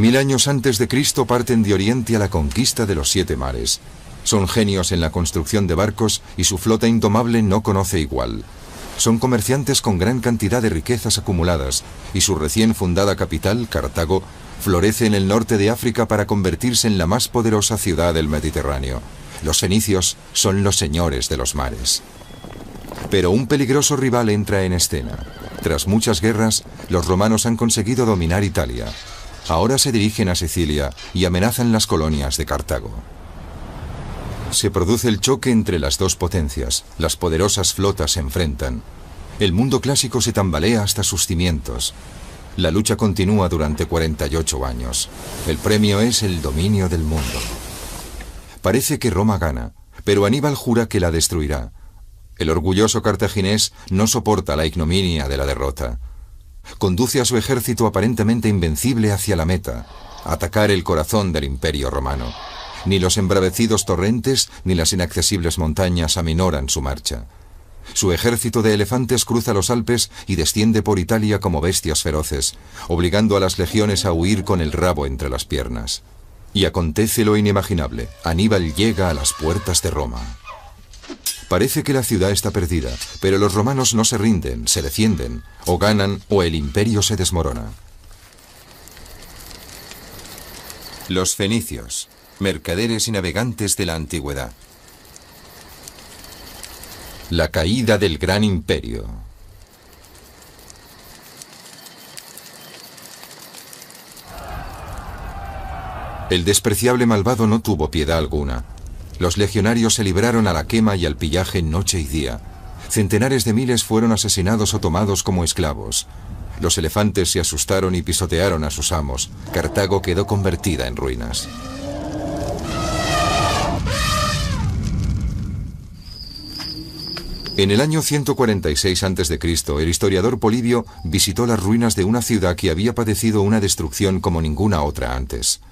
1000 años antes de Cristo parten de Oriente a la conquista de los 7 mares. Son genios en la construcción de barcos y su flota indomable no conoce igual. Son comerciantes con gran cantidad de riquezas acumuladas y su recién fundada capital, Cartago, florece en el norte de África para convertirse en la más poderosa ciudad del Mediterráneo. Los fenicios son los señores de los mares. Pero un peligroso rival entra en escena. Tras muchas guerras, los romanos han conseguido dominar Italia. Ahora se dirigen a Sicilia y amenazan las colonias de Cartago. Se produce el choque entre las dos potencias. Las poderosas flotas se enfrentan. El mundo clásico se tambalea hasta sus cimientos. La lucha continúa durante 48 años. El premio es el dominio del mundo. Parece que Roma gana, pero Aníbal jura que la destruirá. El orgulloso cartaginés no soporta la ignominia de la derrota. Conduce a su ejército aparentemente invencible hacia la meta, atacar el corazón del Imperio Romano. Ni los embravecidos torrentes ni las inaccesibles montañas aminoran su marcha. Su ejército de elefantes cruza los Alpes y desciende por Italia como bestias feroces, obligando a las legiones a huir con el rabo entre las piernas. Y acontece lo inimaginable. Aníbal llega a las puertas de Roma. Parece que la ciudad está perdida, pero los romanos no se rinden, se defienden, o ganan o el imperio se desmorona. Los fenicios, mercaderes y navegantes de la antigüedad. La caída del gran imperio. El despreciable malvado no tuvo piedad alguna. Los legionarios se libraron a la quema y al pillaje noche y día. Centenares de miles fueron asesinados o tomados como esclavos. Los elefantes se asustaron y pisotearon a sus amos. Cartago quedó convertida en ruinas. En el año 146 a.C., el historiador Polibio visitó las ruinas de una ciudad que había padecido una destrucción como ninguna otra antes.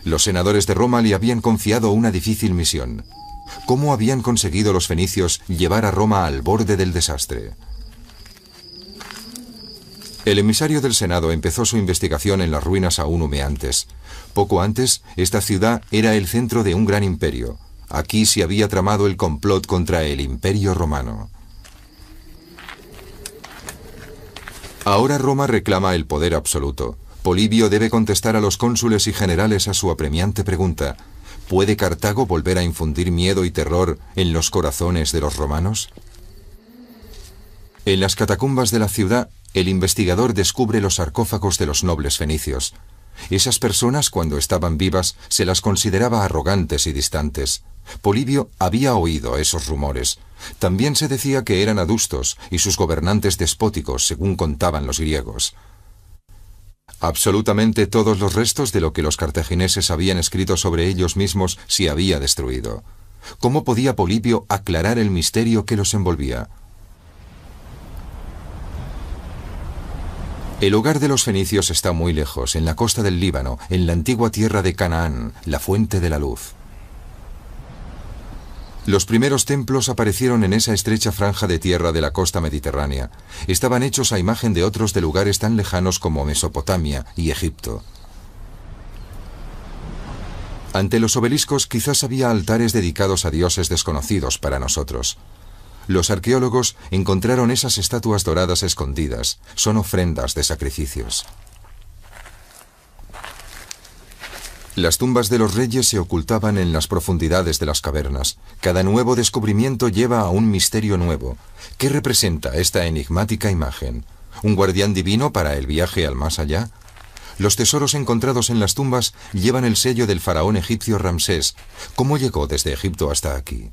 Los senadores de Roma le habían confiado una difícil misión. ¿Cómo habían conseguido los fenicios llevar a Roma al borde del desastre? El emisario del Senado empezó su investigación en las ruinas aún humeantes. Poco antes, esta ciudad era el centro de un gran imperio. Aquí se había tramado el complot contra el Imperio Romano. Ahora Roma reclama el poder absoluto. Polibio debe contestar a los cónsules y generales a su apremiante pregunta: ¿puede Cartago volver a infundir miedo y terror en los corazones de los romanos? En las catacumbas de la ciudad, el investigador descubre los sarcófagos de los nobles fenicios. Esas personas, cuando estaban vivas, se las consideraba arrogantes y distantes. Polibio había oído esos rumores. También se decía que eran adustos y sus gobernantes despóticos, según contaban los griegos. Absolutamente todos los restos de lo que los cartagineses habían escrito sobre ellos mismos se había destruido. ¿Cómo podía Polibio aclarar el misterio que los envolvía? El hogar de los fenicios está muy lejos, en la costa del Líbano, en la antigua tierra de Canaán, la fuente de la luz. Los primeros templos aparecieron en esa estrecha franja de tierra de la costa mediterránea. Estaban hechos a imagen de otros de lugares tan lejanos como Mesopotamia y Egipto. Ante los obeliscos quizás había altares dedicados a dioses desconocidos para nosotros. Los arqueólogos encontraron esas estatuas doradas escondidas. Son ofrendas de sacrificios. Las tumbas de los reyes se ocultaban en las profundidades de las cavernas. Cada nuevo descubrimiento lleva a un misterio nuevo. ¿Qué representa esta enigmática imagen? ¿Un guardián divino para el viaje al más allá? Los tesoros encontrados en las tumbas llevan el sello del faraón egipcio Ramsés. ¿Cómo llegó desde Egipto hasta aquí?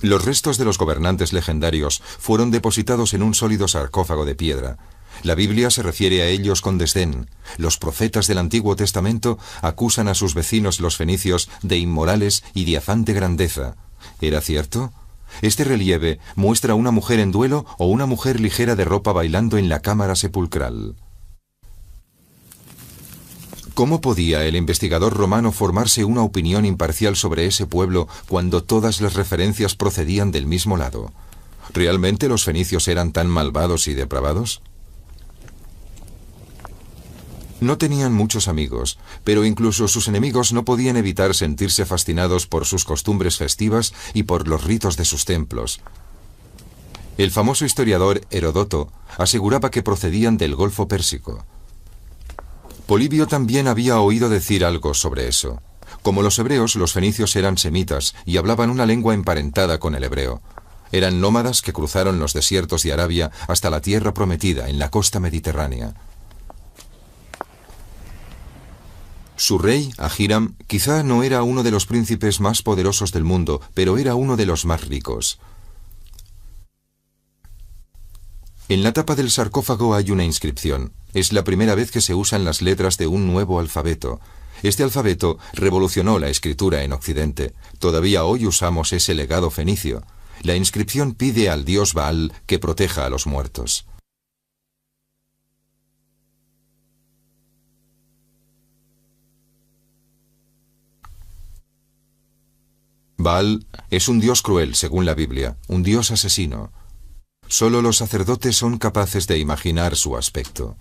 Los restos de los gobernantes legendarios fueron depositados en un sólido sarcófago de piedra. La Biblia se refiere a ellos con desdén. Los profetas del Antiguo Testamento acusan a sus vecinos los fenicios de inmorales y de afán de grandeza. ¿Era cierto? Este relieve muestra a una mujer en duelo o una mujer ligera de ropa bailando en la cámara sepulcral. ¿Cómo podía el investigador romano formarse una opinión imparcial sobre ese pueblo cuando todas las referencias procedían del mismo lado? ¿Realmente los fenicios eran tan malvados y depravados? No tenían muchos amigos, pero incluso sus enemigos no podían evitar sentirse fascinados por sus costumbres festivas y por los ritos de sus templos. El famoso historiador Heródoto aseguraba que procedían del Golfo Pérsico. Polibio también había oído decir algo sobre eso. Como los hebreos, los fenicios eran semitas y hablaban una lengua emparentada con el hebreo. Eran nómadas que cruzaron los desiertos de Arabia hasta la tierra prometida en la costa mediterránea. Su rey, Ahiram, quizá no era uno de los príncipes más poderosos del mundo, pero era uno de los más ricos. En la tapa del sarcófago hay una inscripción. Es la primera vez que se usan las letras de un nuevo alfabeto. Este alfabeto revolucionó la escritura en Occidente. Todavía hoy usamos ese legado fenicio. La inscripción pide al dios Baal que proteja a los muertos. Baal es un dios cruel, según la Biblia, un dios asesino. Solo los sacerdotes son capaces de imaginar su aspecto.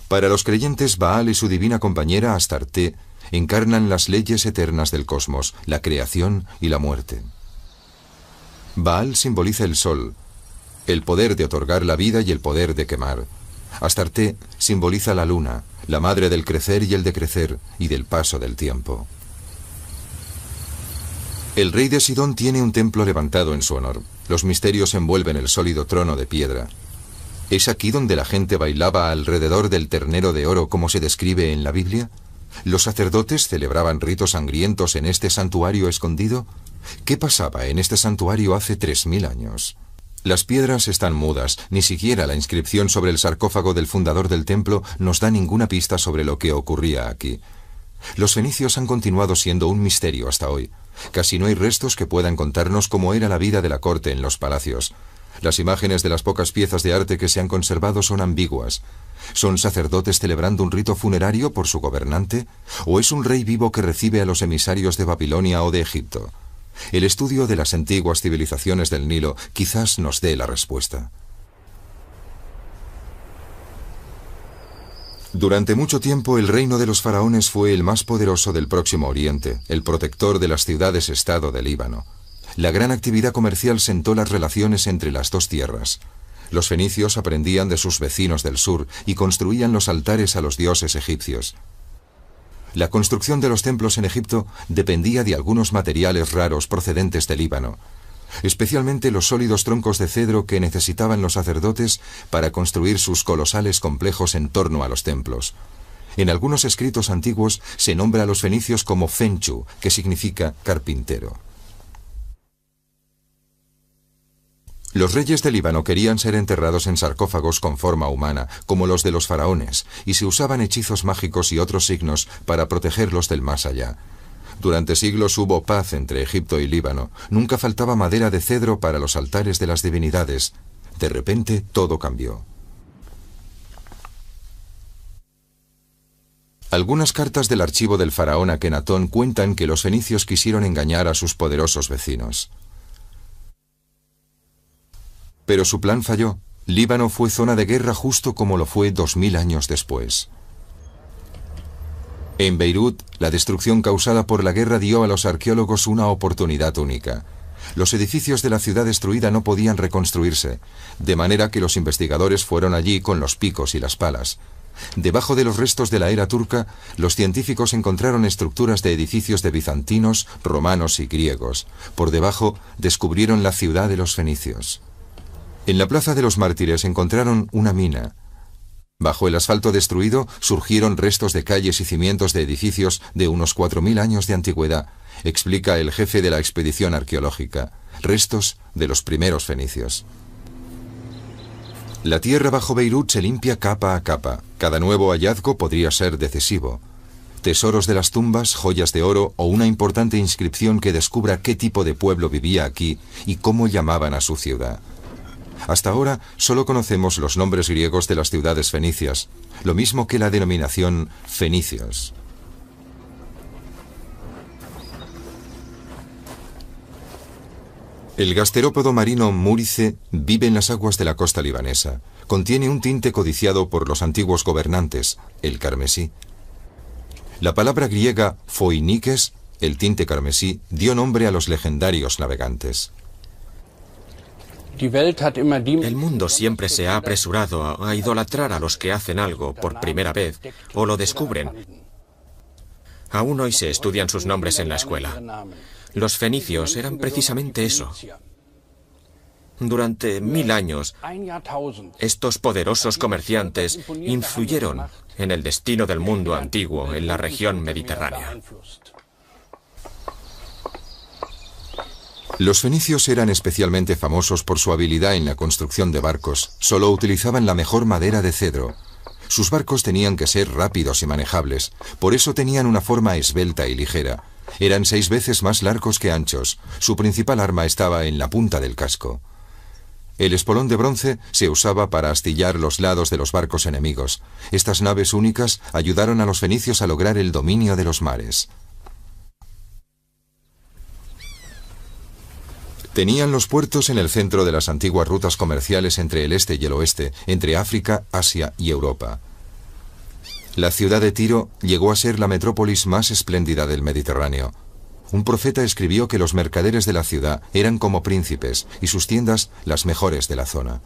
Para los creyentes, Baal y su divina compañera Astarte encarnan las leyes eternas del cosmos, la creación y la muerte. Baal simboliza el sol, el poder de otorgar la vida y el poder de quemar. Astarte simboliza la luna, la madre del crecer y el decrecer y del paso del tiempo. El rey de Sidón tiene un templo levantado en su honor. Los misterios envuelven el sólido trono de piedra. ¿Es aquí donde la gente bailaba alrededor del ternero de oro como se describe en la Biblia? ¿Los sacerdotes celebraban ritos sangrientos en este santuario escondido? ¿Qué pasaba en este santuario hace 3000 años? Las piedras están mudas, ni siquiera la inscripción sobre el sarcófago del fundador del templo nos da ninguna pista sobre lo que ocurría aquí. Los fenicios han continuado siendo un misterio hasta hoy. Casi no hay restos que puedan contarnos cómo era la vida de la corte en los palacios. Las imágenes de las pocas piezas de arte que se han conservado son ambiguas. ¿Son sacerdotes celebrando un rito funerario por su gobernante? ¿O es un rey vivo que recibe a los emisarios de Babilonia o de Egipto? El estudio de las antiguas civilizaciones del Nilo quizás nos dé la respuesta. Durante mucho tiempo el reino de los faraones fue el más poderoso del Próximo Oriente, el protector de las ciudades-estado del Líbano. La gran actividad comercial sentó las relaciones entre las dos tierras. Los fenicios aprendían de sus vecinos del sur y construían los altares a los dioses egipcios. La construcción de los templos en Egipto dependía de algunos materiales raros procedentes del Líbano, especialmente los sólidos troncos de cedro que necesitaban los sacerdotes para construir sus colosales complejos en torno a los templos. En algunos escritos antiguos se nombra a los fenicios como Fenchu, que significa carpintero. Los reyes del Líbano querían ser enterrados en sarcófagos con forma humana, como los de los faraones, y se usaban hechizos mágicos y otros signos para protegerlos del más allá. Durante siglos hubo paz entre Egipto y Líbano. Nunca faltaba madera de cedro para los altares de las divinidades. De repente, todo cambió. Algunas cartas del archivo del faraón Akenatón cuentan que los fenicios quisieron engañar a sus poderosos vecinos. Pero su plan falló. Líbano fue zona de guerra justo como lo fue 2000 años después. En Beirut, la destrucción causada por la guerra dio a los arqueólogos una oportunidad única. Los edificios de la ciudad destruida no podían reconstruirse, de manera que los investigadores fueron allí con los picos y las palas. Debajo de los restos de la era turca, los científicos encontraron estructuras de edificios de bizantinos, romanos y griegos. Por debajo, descubrieron la ciudad de los fenicios. En la Plaza de los Mártires encontraron una mina. Bajo el asfalto destruido surgieron restos de calles y cimientos de edificios de unos 4000 años de antigüedad, explica el jefe de la expedición arqueológica. Restos de los primeros fenicios. La tierra bajo Beirut se limpia capa a capa. Cada nuevo hallazgo podría ser decisivo. Tesoros de las tumbas, joyas de oro o una importante inscripción que descubra qué tipo de pueblo vivía aquí y cómo llamaban a su ciudad. Hasta ahora solo conocemos los nombres griegos de las ciudades fenicias, lo mismo que la denominación fenicios. El gasterópodo marino múrice vive en las aguas de la costa libanesa. Contiene un tinte codiciado por los antiguos gobernantes, el carmesí. La palabra griega phoinikes, el tinte carmesí, dio nombre a los legendarios navegantes. El mundo siempre se ha apresurado a idolatrar a los que hacen algo por primera vez o lo descubren. Aún hoy se estudian sus nombres en la escuela. Los fenicios eran precisamente eso. Durante 1000 años, estos poderosos comerciantes influyeron en el destino del mundo antiguo en la región mediterránea. Los fenicios eran especialmente famosos por su habilidad en la construcción de barcos. Solo utilizaban la mejor madera de cedro. Sus barcos tenían que ser rápidos y manejables, por eso tenían una forma esbelta y ligera. Eran 6 veces más largos que anchos. Su principal arma estaba en la punta del casco. El espolón de bronce se usaba para astillar los lados de los barcos enemigos. Estas naves únicas ayudaron a los fenicios a lograr el dominio de los mares. Tenían los puertos en el centro de las antiguas rutas comerciales entre el este y el oeste, entre África, Asia y Europa. La ciudad de Tiro llegó a ser la metrópolis más espléndida del Mediterráneo. Un profeta escribió que los mercaderes de la ciudad eran como príncipes y sus tiendas las mejores de la zona.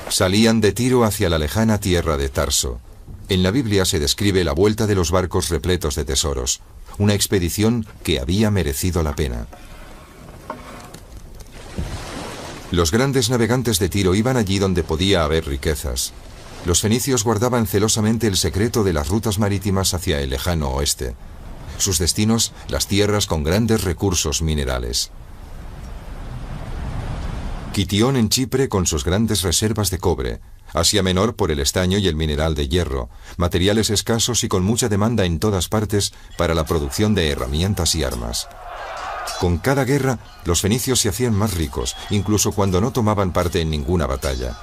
Salían de Tiro hacia la lejana tierra de Tarso. En la Biblia se describe la vuelta de los barcos repletos de tesoros, una expedición que había merecido la pena. Los grandes navegantes de Tiro iban allí donde podía haber riquezas. Los fenicios guardaban celosamente el secreto de las rutas marítimas hacia el lejano oeste. Sus destinos, las tierras con grandes recursos minerales. Kitión en Chipre con sus grandes reservas de cobre, Asia Menor por el estaño y el mineral de hierro, materiales escasos y con mucha demanda en todas partes para la producción de herramientas y armas. Con cada guerra, los fenicios se hacían más ricos, incluso cuando no tomaban parte en ninguna batalla.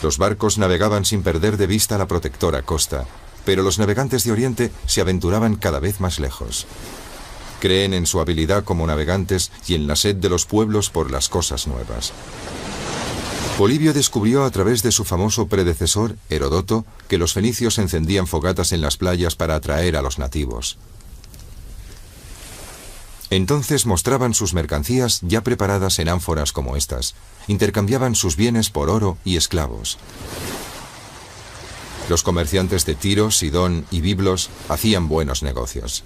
Los barcos navegaban sin perder de vista la protectora costa, pero los navegantes de Oriente se aventuraban cada vez más lejos. Creen en su habilidad como navegantes y en la sed de los pueblos por las cosas nuevas. Polibio descubrió a través de su famoso predecesor, Herodoto, que los fenicios encendían fogatas en las playas para atraer a los nativos. Entonces mostraban sus mercancías ya preparadas en ánforas como estas. Intercambiaban sus bienes por oro y esclavos. Los comerciantes de Tiro, Sidón y Biblos hacían buenos negocios.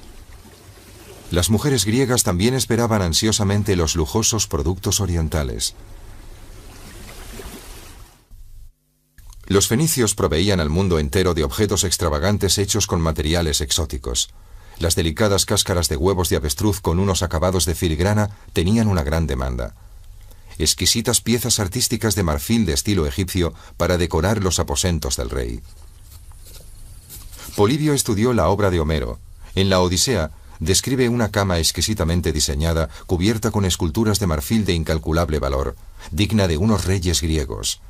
Las mujeres griegas también esperaban ansiosamente los lujosos productos orientales. Los fenicios proveían al mundo entero de objetos extravagantes hechos con materiales exóticos. Las delicadas cáscaras de huevos de avestruz con unos acabados de filigrana tenían una gran demanda. Exquisitas piezas artísticas de marfil de estilo egipcio para decorar los aposentos del rey. Polibio estudió la obra de Homero. En la Odisea describe una cama exquisitamente diseñada, cubierta con esculturas de marfil de incalculable valor, digna de unos reyes griegos.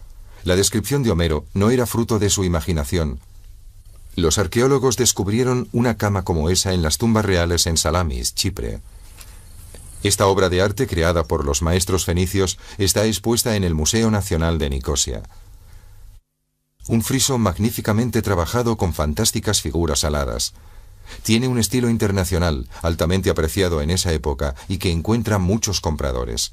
La descripción de Homero no era fruto de su imaginación. Los arqueólogos descubrieron una cama como esa en las tumbas reales en Salamis, Chipre. Esta obra de arte, creada por los maestros fenicios, está expuesta en el Museo Nacional de Nicosia. Un friso magníficamente trabajado con fantásticas figuras aladas. Tiene un estilo internacional, altamente apreciado en esa época y que encuentra muchos compradores.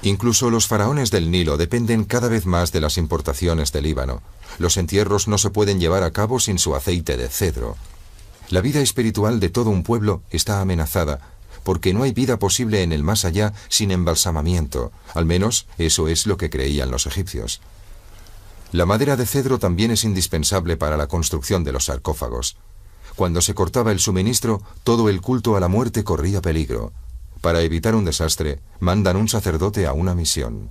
Incluso los faraones del Nilo dependen cada vez más de las importaciones del Líbano. Los entierros no se pueden llevar a cabo sin su aceite de cedro. La vida espiritual de todo un pueblo está amenazada, porque no hay vida posible en el más allá sin embalsamamiento. Al menos eso es lo que creían los egipcios. La madera de cedro también es indispensable para la construcción de los sarcófagos. Cuando se cortaba el suministro, todo el culto a la muerte corría peligro. Para evitar un desastre, mandan un sacerdote a una misión.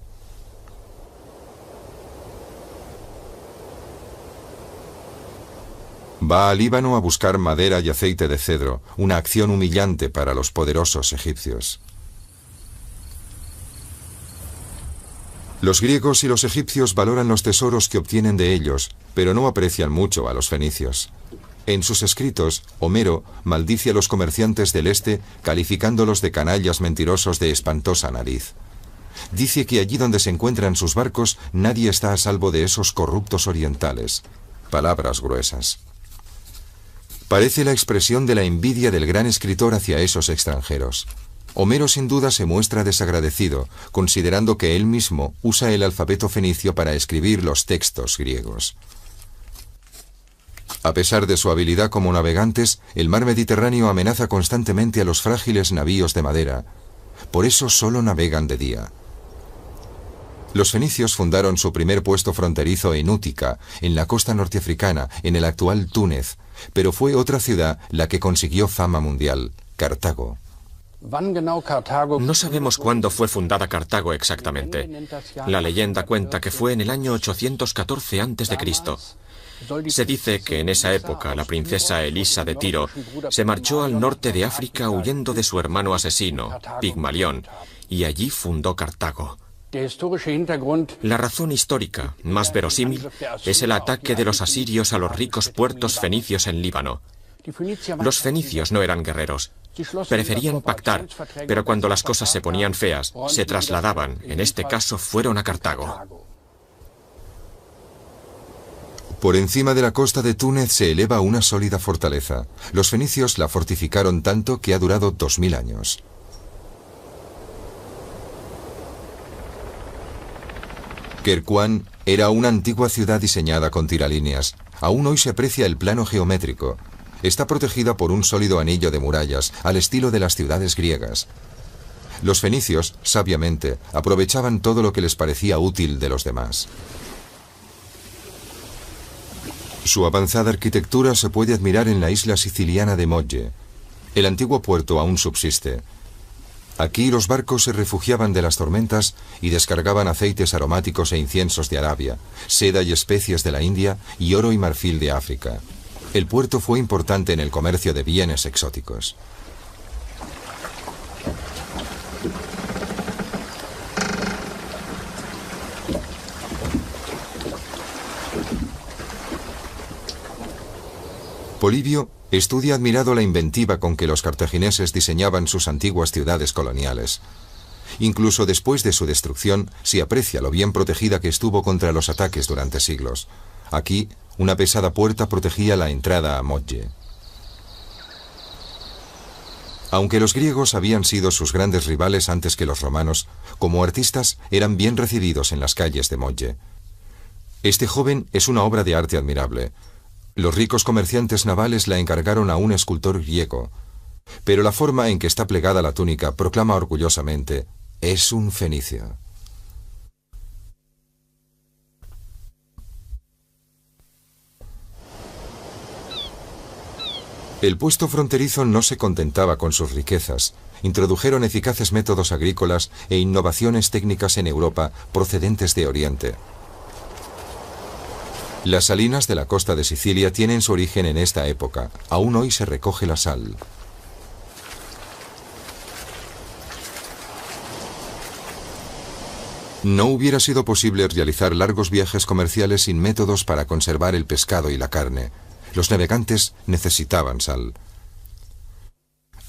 Va al Líbano a buscar madera y aceite de cedro, una acción humillante para los poderosos egipcios. Los griegos y los egipcios valoran los tesoros que obtienen de ellos, pero no aprecian mucho a los fenicios. En sus escritos, Homero maldice a los comerciantes del este, calificándolos de canallas mentirosos de espantosa nariz. Dice que allí donde se encuentran sus barcos, nadie está a salvo de esos corruptos orientales. Palabras gruesas. Parece la expresión de la envidia del gran escritor hacia esos extranjeros. Homero sin duda se muestra desagradecido, considerando que él mismo usa el alfabeto fenicio para escribir los textos griegos. A pesar de su habilidad como navegantes, el mar Mediterráneo amenaza constantemente a los frágiles navíos de madera. Por eso solo navegan de día. Los fenicios fundaron su primer puesto fronterizo en Útica, en la costa norteafricana, en el actual Túnez, pero fue otra ciudad la que consiguió fama mundial, Cartago. No sabemos cuándo fue fundada Cartago exactamente. La leyenda cuenta que fue en el año 814 a.C. Se dice que en esa época la princesa Elisa de Tiro se marchó al norte de África huyendo de su hermano asesino, Pigmalión, y allí fundó Cartago. La razón histórica, más verosímil, es el ataque de los asirios a los ricos puertos fenicios en Líbano. Los fenicios no eran guerreros. Preferían pactar, pero cuando las cosas se ponían feas, se trasladaban, en este caso fueron a Cartago. Por encima de la costa de Túnez se eleva una sólida fortaleza. Los fenicios la fortificaron tanto que ha durado 2000 años. Quercuán era una antigua ciudad diseñada con tiralíneas. Aún hoy se aprecia el plano geométrico. Está protegida por un sólido anillo de murallas, al estilo de las ciudades griegas. Los fenicios, sabiamente, aprovechaban todo lo que les parecía útil de los demás. Su avanzada arquitectura se puede admirar en la isla siciliana de Mogge. El antiguo puerto aún subsiste. Aquí los barcos se refugiaban de las tormentas y descargaban aceites aromáticos e inciensos de Arabia, seda y especias de la India y oro y marfil de África. El puerto fue importante en el comercio de bienes exóticos. Polibio estudia admirado la inventiva con que los cartagineses diseñaban sus antiguas ciudades coloniales. Incluso después de su destrucción, se aprecia lo bien protegida que estuvo contra los ataques durante siglos. Aquí, una pesada puerta protegía la entrada a Mogge. Aunque los griegos habían sido sus grandes rivales antes que los romanos, como artistas eran bien recibidos en las calles de Mogge. Este joven es una obra de arte admirable. Los ricos comerciantes navales la encargaron a un escultor griego, pero la forma en que está plegada la túnica proclama orgullosamente: es un fenicio. El puesto fronterizo no se contentaba con sus riquezas. Introdujeron eficaces métodos agrícolas e innovaciones técnicas en Europa procedentes de Oriente. Las salinas de la costa de Sicilia tienen su origen en esta época. Aún hoy se recoge la sal. No hubiera sido posible realizar largos viajes comerciales sin métodos para conservar el pescado y la carne. Los navegantes necesitaban sal.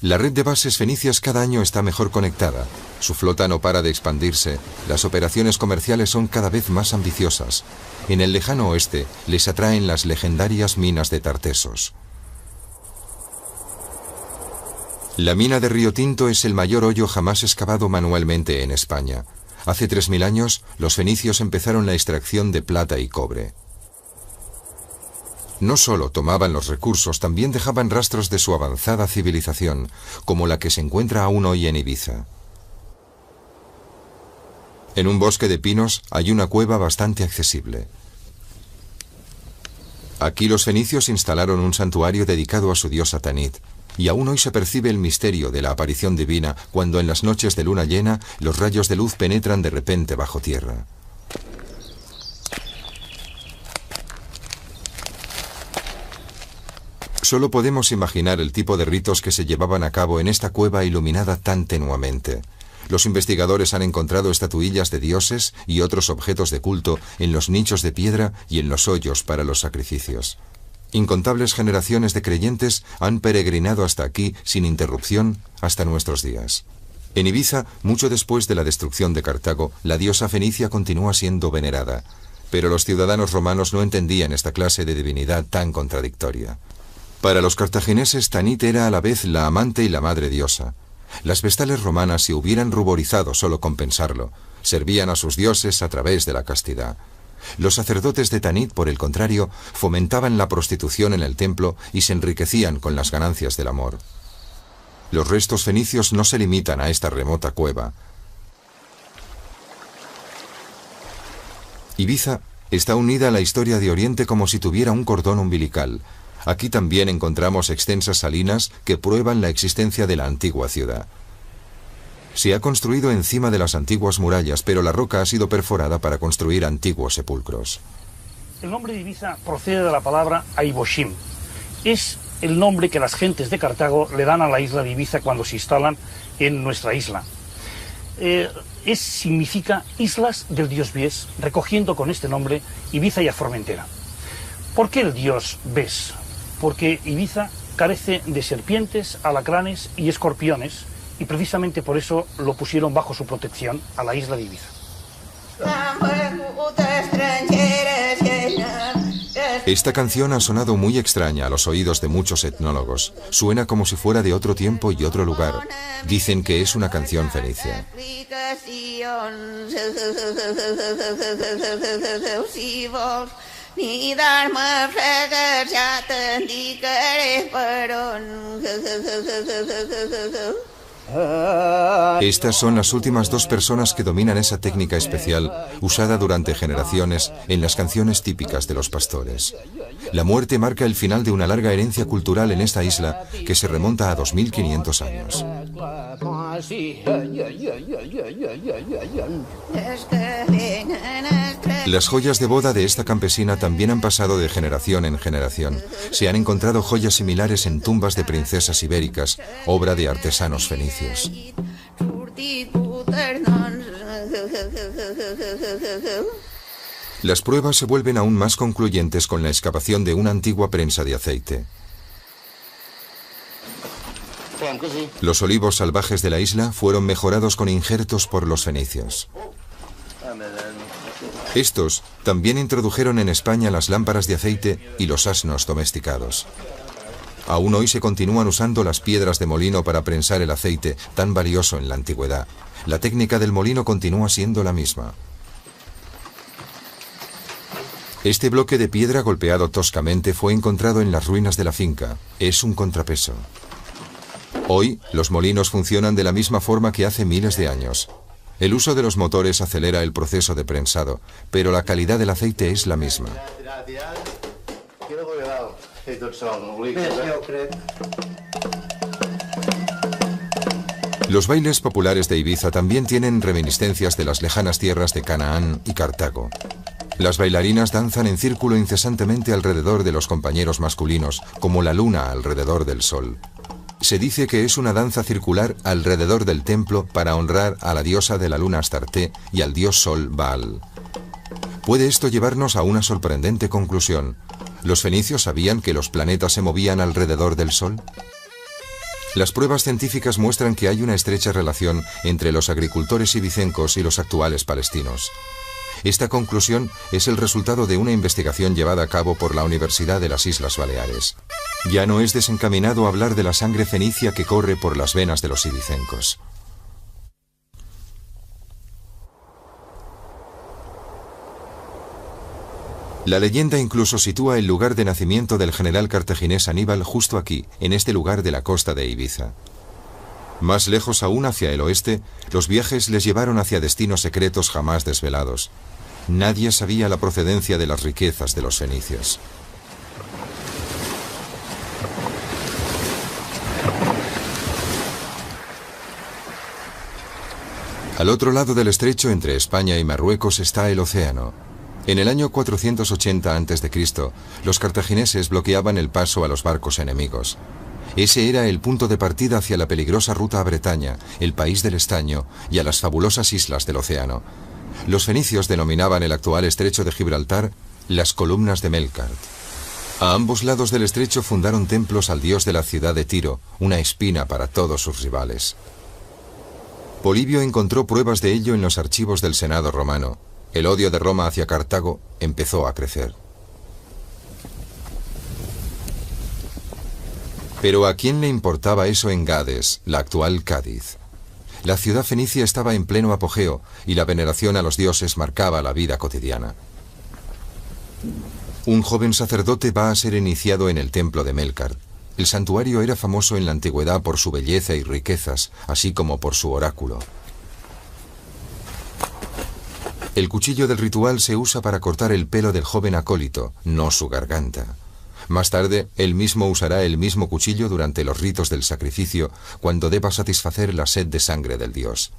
La red de bases fenicias cada año está mejor conectada. Su flota no para de expandirse. Las operaciones comerciales son cada vez más ambiciosas. En el lejano oeste les atraen las legendarias minas de Tartesos. La mina de Río Tinto es el mayor hoyo jamás excavado manualmente en España. Hace 3000 años, los fenicios empezaron la extracción de plata y cobre. No solo tomaban los recursos, también dejaban rastros de su avanzada civilización, como la que se encuentra aún hoy en Ibiza. En un bosque de pinos hay una cueva bastante accesible. Aquí los fenicios instalaron un santuario dedicado a su diosa Tanit, y aún hoy se percibe el misterio de la aparición divina cuando en las noches de luna llena los rayos de luz penetran de repente bajo tierra. Solo podemos imaginar el tipo de ritos que se llevaban a cabo en esta cueva iluminada tan tenuamente. Los investigadores han encontrado estatuillas de dioses y otros objetos de culto en los nichos de piedra y en los hoyos para los sacrificios. Incontables generaciones de creyentes han peregrinado hasta aquí sin interrupción hasta nuestros días. En Ibiza, mucho después de la destrucción de Cartago, la diosa fenicia continúa siendo venerada, pero los ciudadanos romanos no entendían esta clase de divinidad tan contradictoria. Para los cartagineses, Tanit era a la vez la amante y la madre diosa. Las vestales romanas se hubieran ruborizado solo con pensarlo. Servían a sus dioses a través de la castidad. Los sacerdotes de Tanit, por el contrario, fomentaban la prostitución en el templo y se enriquecían con las ganancias del amor. Los restos fenicios no se limitan a esta remota cueva. Ibiza está unida a la historia de Oriente como si tuviera un cordón umbilical. Aquí también encontramos extensas salinas que prueban la existencia de la antigua ciudad. Se ha construido encima de las antiguas murallas, pero la roca ha sido perforada para construir antiguos sepulcros. El nombre de Ibiza procede de la palabra Aiboshim. Es el nombre que las gentes de Cartago le dan a la isla de Ibiza cuando se instalan en nuestra isla. Significa islas del dios Bes, recogiendo con este nombre Ibiza y a Formentera. ¿Por qué el dios Bes? Porque Ibiza carece de serpientes, alacranes y escorpiones, y precisamente por eso lo pusieron bajo su protección a la isla de Ibiza. Esta canción ha sonado muy extraña a los oídos de muchos etnólogos. Suena como si fuera de otro tiempo y otro lugar. Dicen que es una canción fenicia. Estas son las últimas dos personas que dominan esa técnica especial usada durante generaciones en las canciones típicas de los pastores. La muerte marca el final de una larga herencia cultural en esta isla que se remonta a 2500 años. Las joyas de boda de esta campesina también han pasado de generación en generación. Se han encontrado joyas similares en tumbas de princesas ibéricas, obra de artesanos fenicios. Las pruebas se vuelven aún más concluyentes con la excavación de una antigua prensa de aceite. Los olivos salvajes de la isla fueron mejorados con injertos por los fenicios. Estos también introdujeron en España las lámparas de aceite y los asnos domesticados. Aún hoy se continúan usando las piedras de molino para prensar el aceite, tan valioso en la antigüedad. La técnica del molino continúa siendo la misma. Este bloque de piedra golpeado toscamente fue encontrado en las ruinas de la finca. Es un contrapeso. Hoy, los molinos funcionan de la misma forma que hace miles de años. El uso de los motores acelera el proceso de prensado, pero la calidad del aceite es la misma. Los bailes populares de Ibiza también tienen reminiscencias de las lejanas tierras de Canaán y Cartago. Las bailarinas danzan en círculo incesantemente alrededor de los compañeros masculinos, como la luna alrededor del sol. Se dice que es una danza circular alrededor del templo para honrar a la diosa de la luna Astarte y al dios sol Baal. ¿Puede esto llevarnos a una sorprendente conclusión? ¿Los fenicios sabían que los planetas se movían alrededor del sol? Las pruebas científicas muestran que hay una estrecha relación entre los agricultores ibicencos y los actuales palestinos. Esta conclusión es el resultado de una investigación llevada a cabo por la Universidad de las Islas Baleares. Ya no es desencaminado hablar de la sangre fenicia que corre por las venas de los ibicencos. La leyenda incluso sitúa el lugar de nacimiento del general cartaginés Aníbal justo aquí, en este lugar de la costa de Ibiza. Más lejos aún hacia el oeste, los viajes les llevaron hacia destinos secretos jamás desvelados. Nadie sabía la procedencia de las riquezas de los fenicios. Al otro lado del estrecho entre España y Marruecos está el océano. En el año 480 a.C., los cartagineses bloqueaban el paso a los barcos enemigos. Ese era el punto de partida hacia la peligrosa ruta a Bretaña, el país del estaño, y a las fabulosas islas del océano. Los fenicios denominaban el actual estrecho de Gibraltar las columnas de Melkart. A ambos lados del estrecho fundaron templos al dios de la ciudad de Tiro, una espina para todos sus rivales. Polibio encontró pruebas de ello en los archivos del Senado romano. El odio de Roma hacia Cartago empezó a crecer. Pero ¿a quién le importaba eso en Gades, la actual Cádiz? La ciudad fenicia estaba en pleno apogeo y la veneración a los dioses marcaba la vida cotidiana. Un joven sacerdote va a ser iniciado en el templo de Melkart. El santuario era famoso en la antigüedad por su belleza y riquezas, así como por su oráculo. El cuchillo del ritual se usa para cortar el pelo del joven acólito, no su garganta. Más tarde, él mismo usará el mismo cuchillo durante los ritos del sacrificio, cuando deba satisfacer la sed de sangre del dios.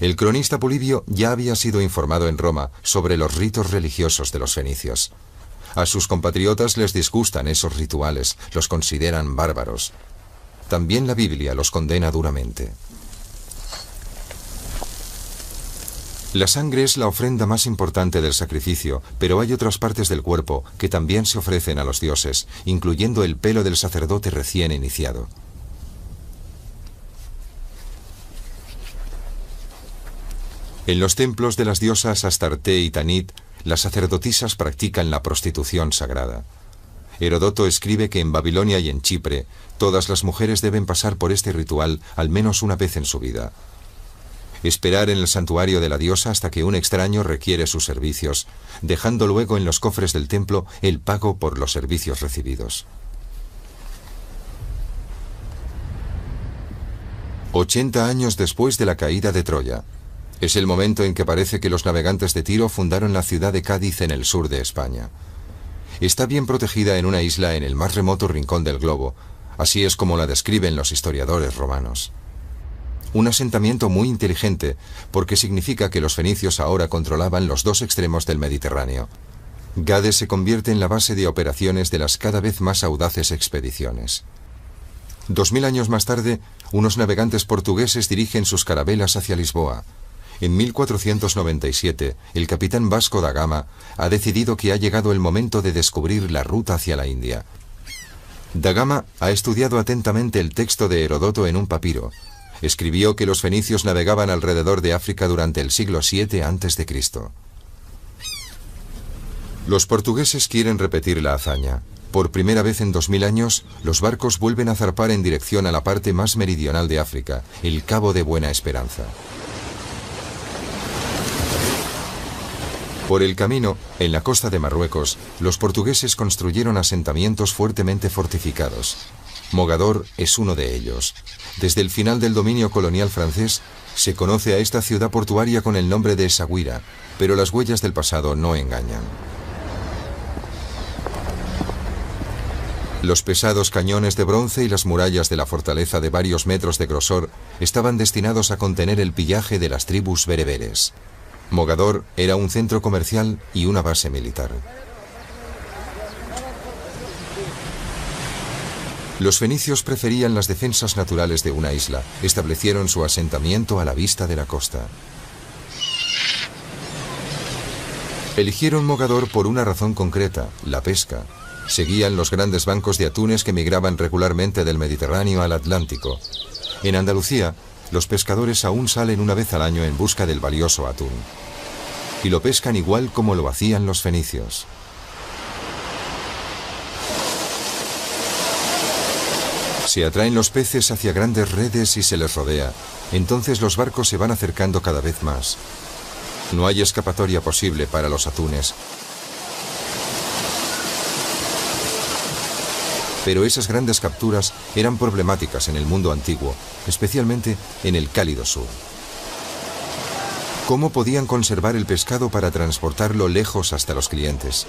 El cronista Polibio ya había sido informado en Roma sobre los ritos religiosos de los fenicios. A sus compatriotas les disgustan esos rituales, los consideran bárbaros. También la Biblia los condena duramente. La sangre es la ofrenda más importante del sacrificio, pero hay otras partes del cuerpo que también se ofrecen a los dioses, incluyendo el pelo del sacerdote recién iniciado. En los templos de las diosas Astarte y Tanit, las sacerdotisas practican la prostitución sagrada. Heródoto escribe que en Babilonia y en Chipre, todas las mujeres deben pasar por este ritual al menos una vez en su vida. Esperar en el santuario de la diosa hasta que un extraño requiere sus servicios, dejando luego en los cofres del templo el pago por los servicios recibidos. 80 años después de la caída de Troya. Es el momento en que parece que los navegantes de Tiro fundaron la ciudad de Cádiz en el sur de España. Está bien protegida en una isla en el más remoto rincón del globo, así es como la describen los historiadores romanos. Un asentamiento muy inteligente, porque significa que los fenicios ahora controlaban los dos extremos del Mediterráneo. Gades se convierte en la base de operaciones de las cada vez más audaces expediciones. 2000 años más tarde, unos navegantes portugueses dirigen sus carabelas hacia Lisboa. En 1497, el capitán Vasco da Gama ha decidido que ha llegado el momento de descubrir la ruta hacia la India. Da Gama ha estudiado atentamente el texto de Heródoto en un papiro. Escribió que los fenicios navegaban alrededor de África durante el siglo VII a.C. Los portugueses quieren repetir la hazaña. Por primera vez en 2000 años, los barcos vuelven a zarpar en dirección a la parte más meridional de África, el Cabo de Buena Esperanza. Por el camino, en la costa de Marruecos, los portugueses construyeron asentamientos fuertemente fortificados. Mogador es uno de ellos. Desde el final del dominio colonial francés, se conoce a esta ciudad portuaria con el nombre de Essaouira, pero las huellas del pasado no engañan. Los pesados cañones de bronce y las murallas de la fortaleza de varios metros de grosor estaban destinados a contener el pillaje de las tribus bereberes. Mogador era un centro comercial y una base militar. Los fenicios preferían las defensas naturales de una isla. Establecieron su asentamiento a la vista de la costa. Eligieron Mogador por una razón concreta, la pesca. Seguían los grandes bancos de atunes que migraban regularmente del Mediterráneo al Atlántico. En Andalucía, los pescadores aún salen una vez al año en busca del valioso atún. Y lo pescan igual como lo hacían los fenicios. Se atraen los peces hacia grandes redes y se les rodea. Entonces los barcos se van acercando cada vez más. No hay escapatoria posible para los atunes. Pero esas grandes capturas eran problemáticas en el mundo antiguo, especialmente en el cálido sur. ¿Cómo podían conservar el pescado para transportarlo lejos hasta los clientes?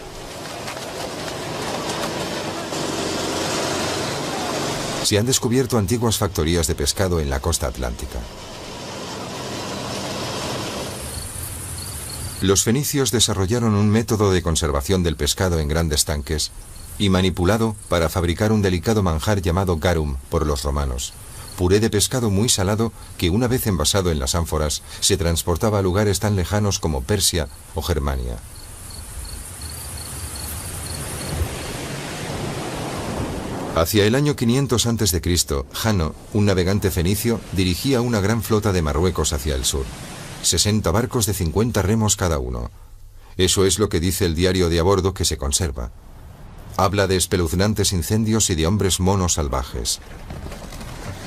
Se han descubierto antiguas factorías de pescado en la costa atlántica. Los fenicios desarrollaron un método de conservación del pescado en grandes tanques y manipulado para fabricar un delicado manjar llamado garum por los romanos, puré de pescado muy salado que una vez envasado en las ánforas se transportaba a lugares tan lejanos como Persia o Germania. Hacia el año 500 a.C., Jano, un navegante fenicio, dirigía una gran flota de Marruecos hacia el sur. 60 barcos de 50 remos cada uno. Eso es lo que dice el diario de a bordo que se conserva. Habla de espeluznantes incendios y de hombres monos salvajes.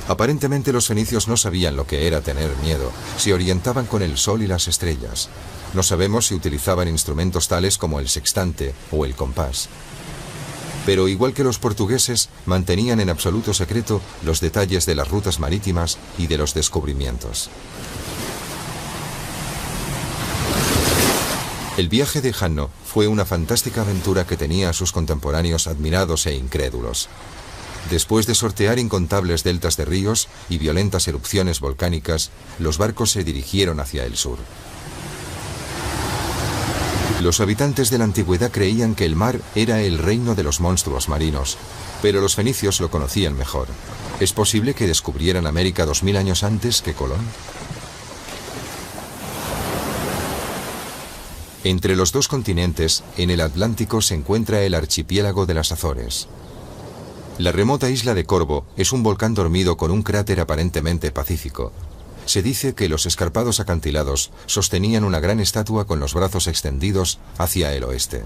Aparentemente los fenicios no sabían lo que era tener miedo, se orientaban con el sol y las estrellas. No sabemos si utilizaban instrumentos tales como el sextante o el compás. Pero igual que los portugueses, mantenían en absoluto secreto los detalles de las rutas marítimas y de los descubrimientos. El viaje de Jano fue una fantástica aventura que tenía a sus contemporáneos admirados e incrédulos. Después de sortear incontables deltas de ríos y violentas erupciones volcánicas, los barcos se dirigieron hacia el sur. Los habitantes de la antigüedad creían que el mar era el reino de los monstruos marinos, pero los fenicios lo conocían mejor. ¿Es posible que descubrieran América 2000 años antes que Colón? Entre los dos continentes, en el Atlántico, se encuentra el archipiélago de las Azores. La remota isla de Corvo es un volcán dormido con un cráter aparentemente pacífico. Se dice que los escarpados acantilados sostenían una gran estatua con los brazos extendidos hacia el oeste.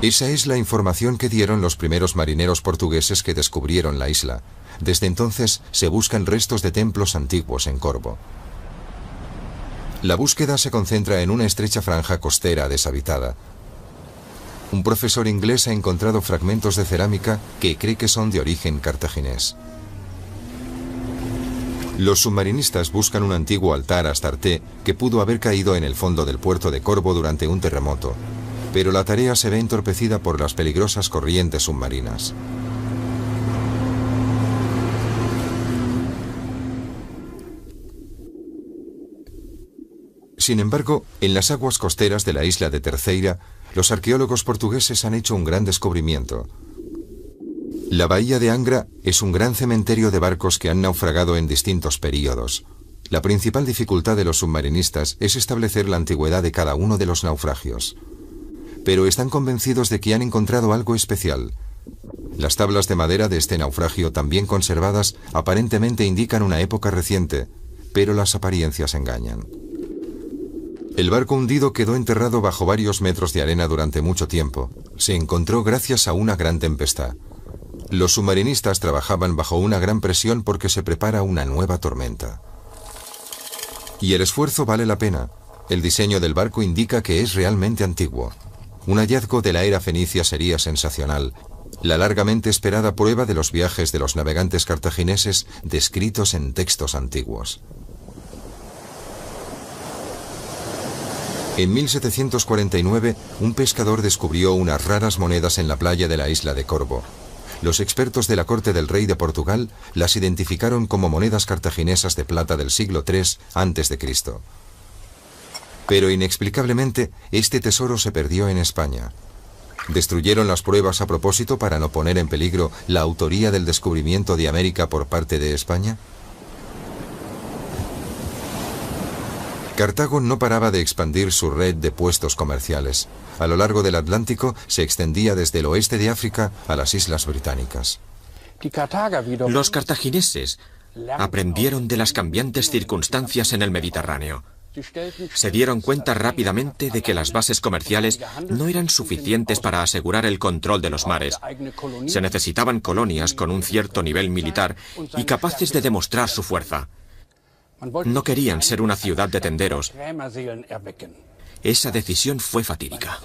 Esa es la información que dieron los primeros marineros portugueses que descubrieron la isla. Desde entonces se buscan restos de templos antiguos en Corvo. La búsqueda se concentra en una estrecha franja costera deshabitada. Un profesor inglés ha encontrado fragmentos de cerámica que cree que son de origen cartaginés. Los submarinistas buscan un antiguo altar a Astarte que pudo haber caído en el fondo del puerto de Corvo durante un terremoto, pero la tarea se ve entorpecida por las peligrosas corrientes submarinas. Sin embargo, en las aguas costeras de la isla de Terceira, los arqueólogos portugueses han hecho un gran descubrimiento. La bahía de Angra es un gran cementerio de barcos que han naufragado en distintos períodos. La principal dificultad de los submarinistas es establecer la antigüedad de cada uno de los naufragios. Pero están convencidos de que han encontrado algo especial. Las tablas de madera de este naufragio, también conservadas, aparentemente indican una época reciente, pero las apariencias engañan. El barco hundido quedó enterrado bajo varios metros de arena durante mucho tiempo. Se encontró gracias a una gran tempestad. Los submarinistas trabajaban bajo una gran presión porque se prepara una nueva tormenta. Y el esfuerzo vale la pena. El diseño del barco indica que es realmente antiguo. Un hallazgo de la era fenicia sería sensacional. La largamente esperada prueba de los viajes de los navegantes cartagineses descritos en textos antiguos. En 1749, un pescador descubrió unas raras monedas en la playa de la isla de Corvo. Los expertos de la corte del rey de Portugal las identificaron como monedas cartaginesas de plata del siglo III a.C. Pero inexplicablemente, este tesoro se perdió en España. ¿Destruyeron las pruebas a propósito para no poner en peligro la autoría del descubrimiento de América por parte de España? Cartago no paraba de expandir su red de puestos comerciales. A lo largo del Atlántico se extendía desde el oeste de África a las islas británicas. Los cartagineses aprendieron de las cambiantes circunstancias en el Mediterráneo. Se dieron cuenta rápidamente de que las bases comerciales no eran suficientes para asegurar el control de los mares. Se necesitaban colonias con un cierto nivel militar y capaces de demostrar su fuerza. No querían ser una ciudad de tenderos. Esa decisión fue fatídica.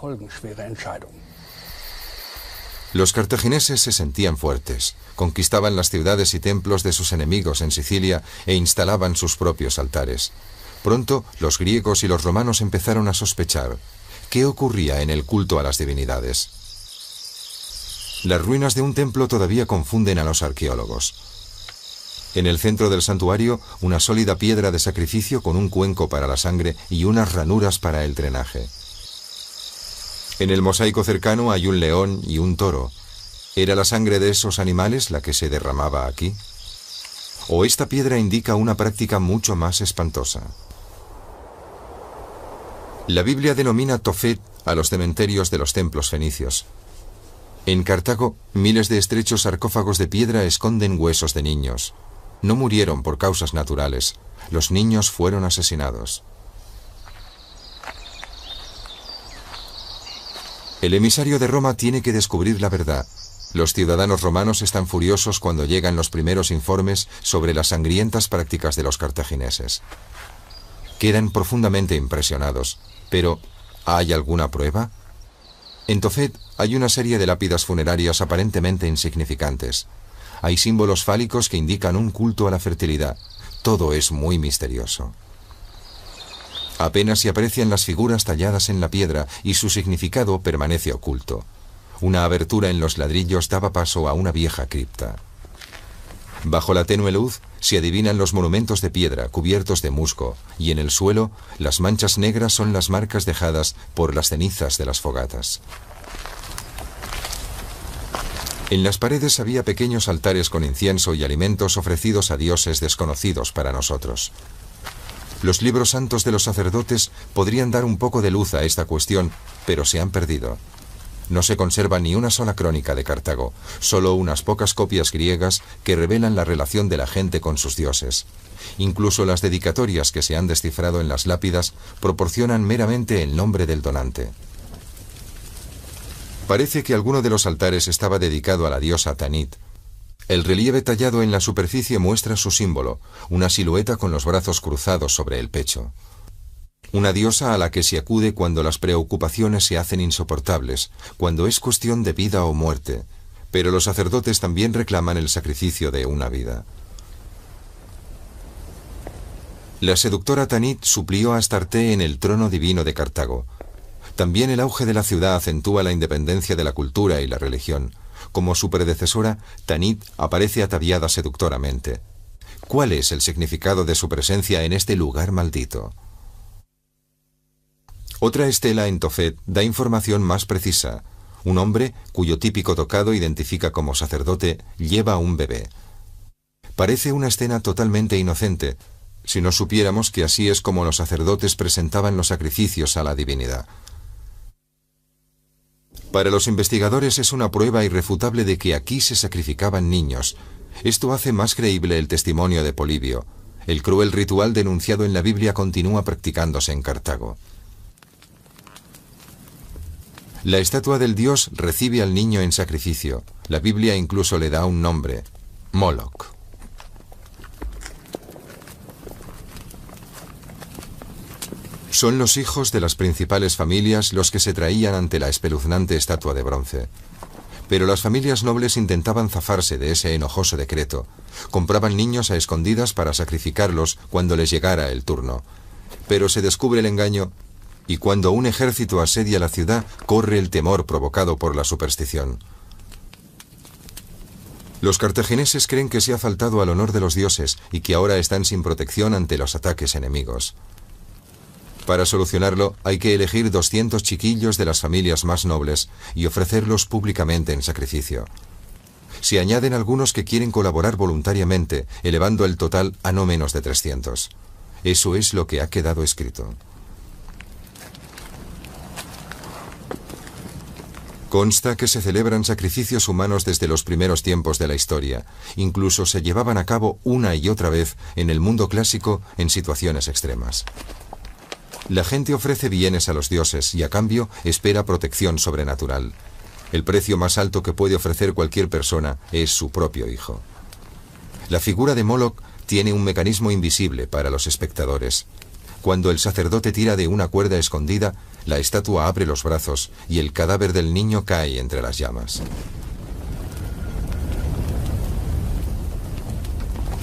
Los cartagineses se sentían fuertes, conquistaban las ciudades y templos de sus enemigos en Sicilia e instalaban sus propios altares. Pronto, los griegos y los romanos empezaron a sospechar. ¿Qué ocurría en el culto a las divinidades? Las ruinas de un templo todavía confunden a los arqueólogos. En el centro del santuario, una sólida piedra de sacrificio con un cuenco para la sangre y unas ranuras para el drenaje. En el mosaico cercano hay un león y un toro. ¿Era la sangre de esos animales la que se derramaba aquí? ¿O esta piedra indica una práctica mucho más espantosa? La Biblia denomina Tofet a los cementerios de los templos fenicios. En Cartago, miles de estrechos sarcófagos de piedra esconden huesos de niños. No murieron por causas naturales. Los niños fueron asesinados. El emisario de Roma tiene que descubrir la verdad. Los ciudadanos romanos están furiosos cuando llegan los primeros informes sobre las sangrientas prácticas de los cartagineses. Quedan profundamente impresionados. Pero, ¿hay alguna prueba? En Tofet hay una serie de lápidas funerarias aparentemente insignificantes. Hay símbolos fálicos que indican un culto a la fertilidad. Todo es muy misterioso. Apenas se aprecian las figuras talladas en la piedra y su significado permanece oculto. Una abertura en los ladrillos daba paso a una vieja cripta. Bajo la tenue luz se adivinan los monumentos de piedra cubiertos de musgo y en el suelo las manchas negras son las marcas dejadas por las cenizas de las fogatas. En las paredes había pequeños altares con incienso y alimentos ofrecidos a dioses desconocidos para nosotros. Los libros santos de los sacerdotes podrían dar un poco de luz a esta cuestión, pero se han perdido. No se conserva ni una sola crónica de Cartago, solo unas pocas copias griegas que revelan la relación de la gente con sus dioses. Incluso las dedicatorias que se han descifrado en las lápidas proporcionan meramente el nombre del donante. Parece que alguno de los altares estaba dedicado a la diosa Tanit. El relieve tallado en la superficie muestra su símbolo, una silueta con los brazos cruzados sobre el pecho. Una diosa a la que se acude cuando las preocupaciones se hacen insoportables, cuando es cuestión de vida o muerte, pero los sacerdotes también reclaman el sacrificio de una vida. La seductora Tanit suplió a Astarte en el trono divino de Cartago. También el auge de la ciudad acentúa la independencia de la cultura y la religión. Como su predecesora, Tanit aparece ataviada seductoramente. ¿Cuál es el significado de su presencia en este lugar maldito? Otra estela en Tofet da información más precisa. Un hombre, cuyo típico tocado identifica como sacerdote, lleva a un bebé. Parece una escena totalmente inocente, si no supiéramos que así es como los sacerdotes presentaban los sacrificios a la divinidad. Para los investigadores es una prueba irrefutable de que aquí se sacrificaban niños. Esto hace más creíble el testimonio de Polibio. El cruel ritual denunciado en la Biblia continúa practicándose en Cartago. La estatua del dios recibe al niño en sacrificio. La Biblia incluso le da un nombre: Moloch. Son los hijos de las principales familias los que se traían ante la espeluznante estatua de bronce. Pero las familias nobles intentaban zafarse de ese enojoso decreto. Compraban niños a escondidas para sacrificarlos cuando les llegara el turno. Pero se descubre el engaño, y cuando un ejército asedia la ciudad, corre el temor provocado por la superstición. Los cartagineses creen que se ha faltado al honor de los dioses y que ahora están sin protección ante los ataques enemigos. Para solucionarlo, hay que elegir 200 chiquillos de las familias más nobles y ofrecerlos públicamente en sacrificio. Se añaden algunos que quieren colaborar voluntariamente, elevando el total a no menos de 300. Eso es lo que ha quedado escrito. Consta que se celebran sacrificios humanos desde los primeros tiempos de la historia. Incluso se llevaban a cabo una y otra vez en el mundo clásico en situaciones extremas. La gente ofrece bienes a los dioses y a cambio espera protección sobrenatural. El precio más alto que puede ofrecer cualquier persona es su propio hijo. La figura de Moloch tiene un mecanismo invisible para los espectadores. Cuando el sacerdote tira de una cuerda escondida, la estatua abre los brazos y el cadáver del niño cae entre las llamas.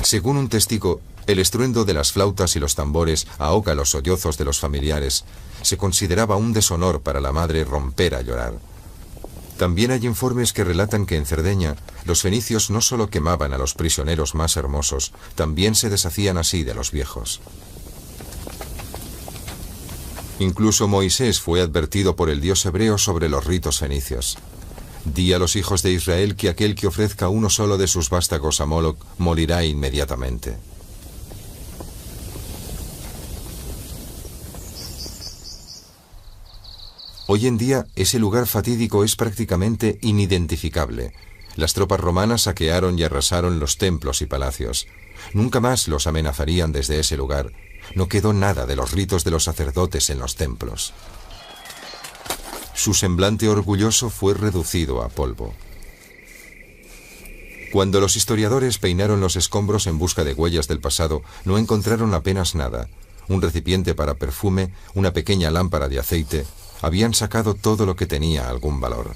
Según un testigo, el estruendo de las flautas y los tambores ahoga los sollozos de los familiares. Se consideraba un deshonor para la madre romper a llorar. También hay informes que relatan que en Cerdeña los fenicios no solo quemaban a los prisioneros más hermosos, también se deshacían así de los viejos. Incluso Moisés fue advertido por el dios hebreo sobre los ritos fenicios. Di a los hijos de Israel que aquel que ofrezca uno solo de sus vástagos a Moloch morirá inmediatamente. Hoy en día, ese lugar fatídico es prácticamente inidentificable. Las tropas romanas saquearon y arrasaron los templos y palacios. Nunca más los amenazarían desde ese lugar. No quedó nada de los ritos de los sacerdotes en los templos. Su semblante orgulloso fue reducido a polvo. Cuando los historiadores peinaron los escombros en busca de huellas del pasado, no encontraron apenas nada. Un recipiente para perfume, una pequeña lámpara de aceite. Habían sacado todo lo que tenía algún valor.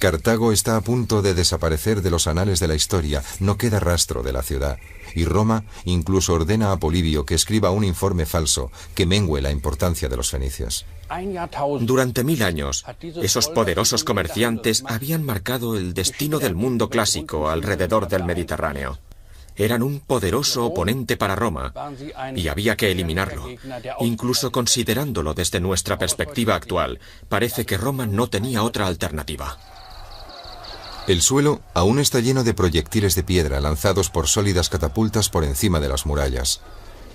Cartago está a punto de desaparecer de los anales de la historia, no queda rastro de la ciudad, y Roma incluso ordena a Polibio que escriba un informe falso que mengüe la importancia de los fenicios. Durante 1000 años, esos poderosos comerciantes habían marcado el destino del mundo clásico alrededor del Mediterráneo. Eran un poderoso oponente para Roma, y había que eliminarlo. Incluso considerándolo desde nuestra perspectiva actual, parece que Roma no tenía otra alternativa. El suelo aún está lleno de proyectiles de piedra lanzados por sólidas catapultas por encima de las murallas.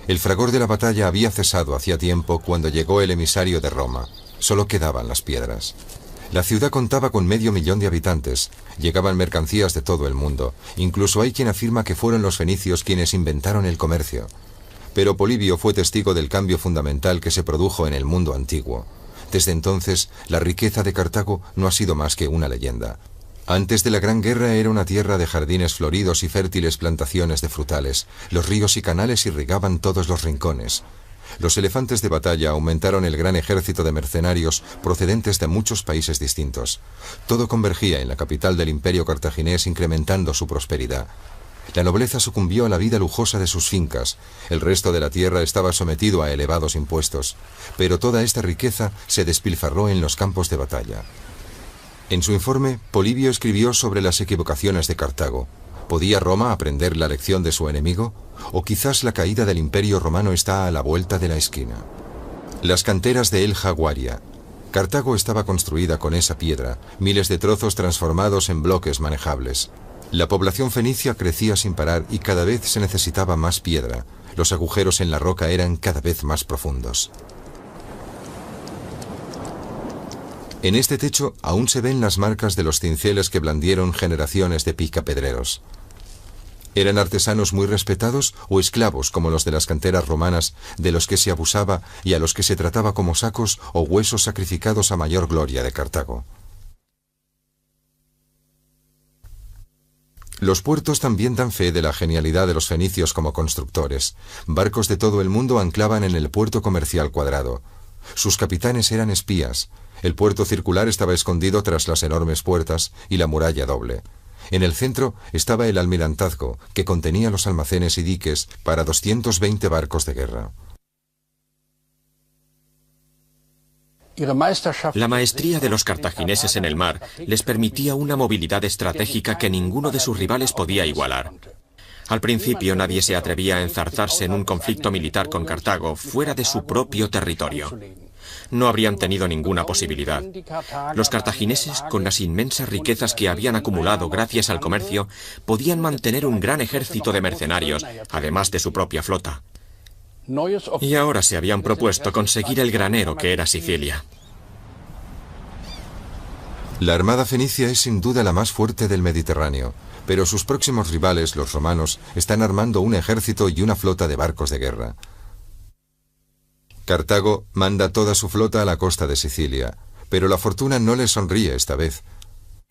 El fragor de la batalla había cesado hacía tiempo cuando llegó el emisario de Roma. Solo quedaban las piedras. La ciudad contaba con 500.000 de habitantes. Llegaban mercancías de todo el mundo. Incluso hay quien afirma que fueron los fenicios quienes inventaron el comercio. Pero Polibio fue testigo del cambio fundamental que se produjo en el mundo antiguo. Desde entonces, la riqueza de Cartago no ha sido más que una leyenda. Antes de la Gran Guerra era una tierra de jardines floridos y fértiles plantaciones de frutales. Los ríos y canales irrigaban todos los rincones. Los elefantes de batalla aumentaron el gran ejército de mercenarios procedentes de muchos países distintos. Todo convergía en la capital del imperio cartaginés, incrementando su prosperidad. La nobleza sucumbió a la vida lujosa de sus fincas. El resto de la tierra estaba sometido a elevados impuestos. Pero toda esta riqueza se despilfarró en los campos de batalla. En su informe, Polibio escribió sobre las equivocaciones de Cartago. ¿Podía Roma aprender la lección de su enemigo? ¿O quizás la caída del imperio romano está a la vuelta de la esquina? Las canteras de El Jaguaria. Cartago estaba construida con esa piedra, miles de trozos transformados en bloques manejables. La población fenicia crecía sin parar y cada vez se necesitaba más piedra. Los agujeros en la roca eran cada vez más profundos. En este techo aún se ven las marcas de los cinceles que blandieron generaciones de picapedreros. ¿Eran artesanos muy respetados o esclavos como los de las canteras romanas, de los que se abusaba y a los que se trataba como sacos o huesos sacrificados a mayor gloria de Cartago? Los puertos también dan fe de la genialidad de los fenicios como constructores. Barcos de todo el mundo anclaban en el puerto comercial cuadrado. Sus capitanes eran espías. El puerto circular estaba escondido tras las enormes puertas y la muralla doble. En el centro estaba el almirantazgo, que contenía los almacenes y diques para 220 barcos de guerra. La maestría de los cartagineses en el mar les permitía una movilidad estratégica que ninguno de sus rivales podía igualar. Al principio nadie se atrevía a enzarzarse en un conflicto militar con Cartago fuera de su propio territorio. No habrían tenido ninguna posibilidad. Los cartagineses, con las inmensas riquezas que habían acumulado gracias al comercio, podían mantener un gran ejército de mercenarios, además de su propia flota. Y ahora se habían propuesto conseguir el granero que era Sicilia. La armada fenicia es sin duda la más fuerte del Mediterráneo, pero sus próximos rivales, los romanos, están armando un ejército y una flota de barcos de guerra. Cartago manda toda su flota a la costa de Sicilia, pero la fortuna no le sonríe esta vez.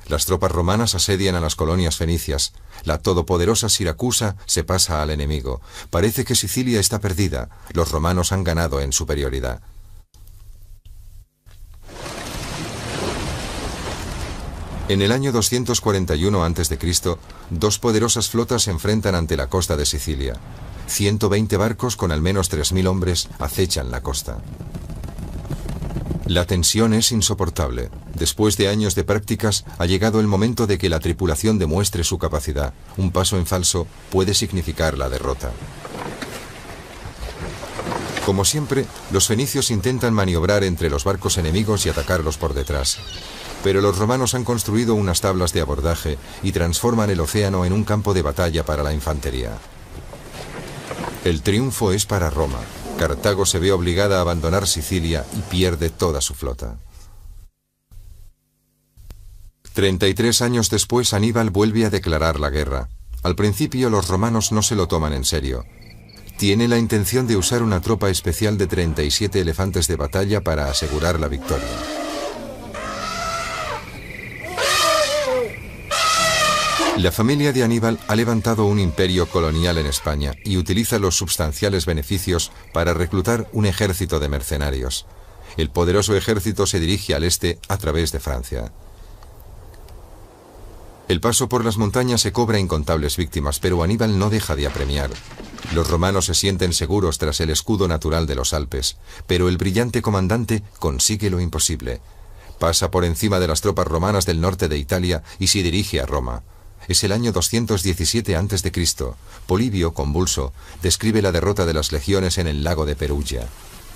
Las tropas romanas asedian a las colonias fenicias. La todopoderosa Siracusa se pasa al enemigo. Parece que Sicilia está perdida. Los romanos han ganado en superioridad. En el año 241 a.C., dos poderosas flotas se enfrentan ante la costa de Sicilia. 120 barcos con al menos 3.000 hombres acechan la costa. La tensión es insoportable. Después de años de prácticas, ha llegado el momento de que la tripulación demuestre su capacidad. Un paso en falso puede significar la derrota. Como siempre, los fenicios intentan maniobrar entre los barcos enemigos y atacarlos por detrás. Pero los romanos han construido unas tablas de abordaje y transforman el océano en un campo de batalla para la infantería. El triunfo es para Roma. Cartago se ve obligada a abandonar Sicilia y pierde toda su flota. 33 años después, Aníbal vuelve a declarar la guerra. Al principio los romanos no se lo toman en serio. Tiene la intención de usar una tropa especial de 37 elefantes de batalla para asegurar la victoria. La familia de Aníbal ha levantado un imperio colonial en España y utiliza los substanciales beneficios para reclutar un ejército de mercenarios. El poderoso ejército se dirige al este a través de Francia. El paso por las montañas se cobra incontables víctimas, pero Aníbal no deja de apremiar. Los romanos se sienten seguros tras el escudo natural de los Alpes, pero el brillante comandante consigue lo imposible. Pasa por encima de las tropas romanas del norte de Italia y se dirige a Roma. Es el año 217 a.C. Polibio, convulso, describe la derrota de las legiones en el lago de Perugia.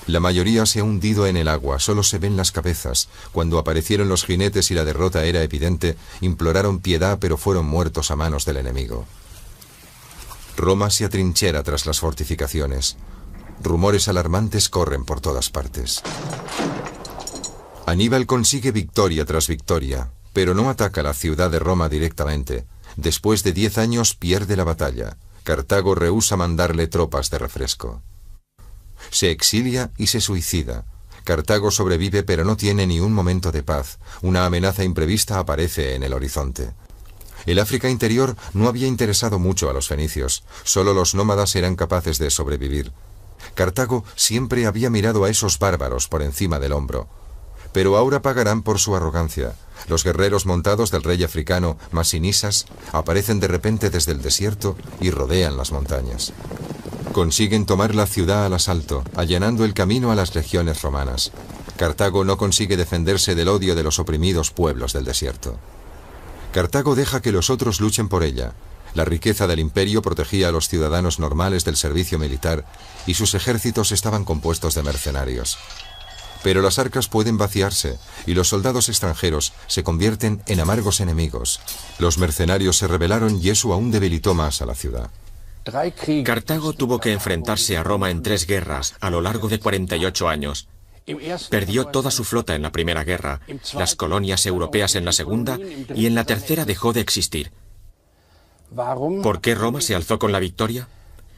La mayoría se ha hundido en el agua, solo se ven las cabezas. Cuando aparecieron los jinetes y la derrota era evidente, imploraron piedad, pero fueron muertos a manos del enemigo. Roma se atrinchera tras las fortificaciones. Rumores alarmantes corren por todas partes. Aníbal consigue victoria tras victoria, pero no ataca la ciudad de Roma directamente. Después de 10 años pierde la batalla. Cartago rehúsa mandarle tropas de refresco. Se exilia y se suicida. Cartago sobrevive, pero no tiene ni un momento de paz. Una amenaza imprevista aparece en el horizonte. El África interior no había interesado mucho a los fenicios. Solo los nómadas eran capaces de sobrevivir. Cartago siempre había mirado a esos bárbaros por encima del hombro. Pero ahora pagarán por su arrogancia. Los guerreros montados del rey africano Masinisas aparecen de repente desde el desierto y rodean las montañas. Consiguen tomar la ciudad al asalto, allanando el camino a las legiones romanas. Cartago no consigue defenderse del odio de los oprimidos pueblos del desierto. Cartago deja que los otros luchen por ella. La riqueza del imperio protegía a los ciudadanos normales del servicio militar y sus ejércitos estaban compuestos de mercenarios. Pero las arcas pueden vaciarse y los soldados extranjeros se convierten en amargos enemigos. Los mercenarios se rebelaron y eso aún debilitó más a la ciudad. Cartago tuvo que enfrentarse a Roma en 3 guerras a lo largo de 48 años. Perdió toda su flota en la primera guerra, las colonias europeas en la segunda y en la tercera dejó de existir. ¿Por qué Roma se alzó con la victoria?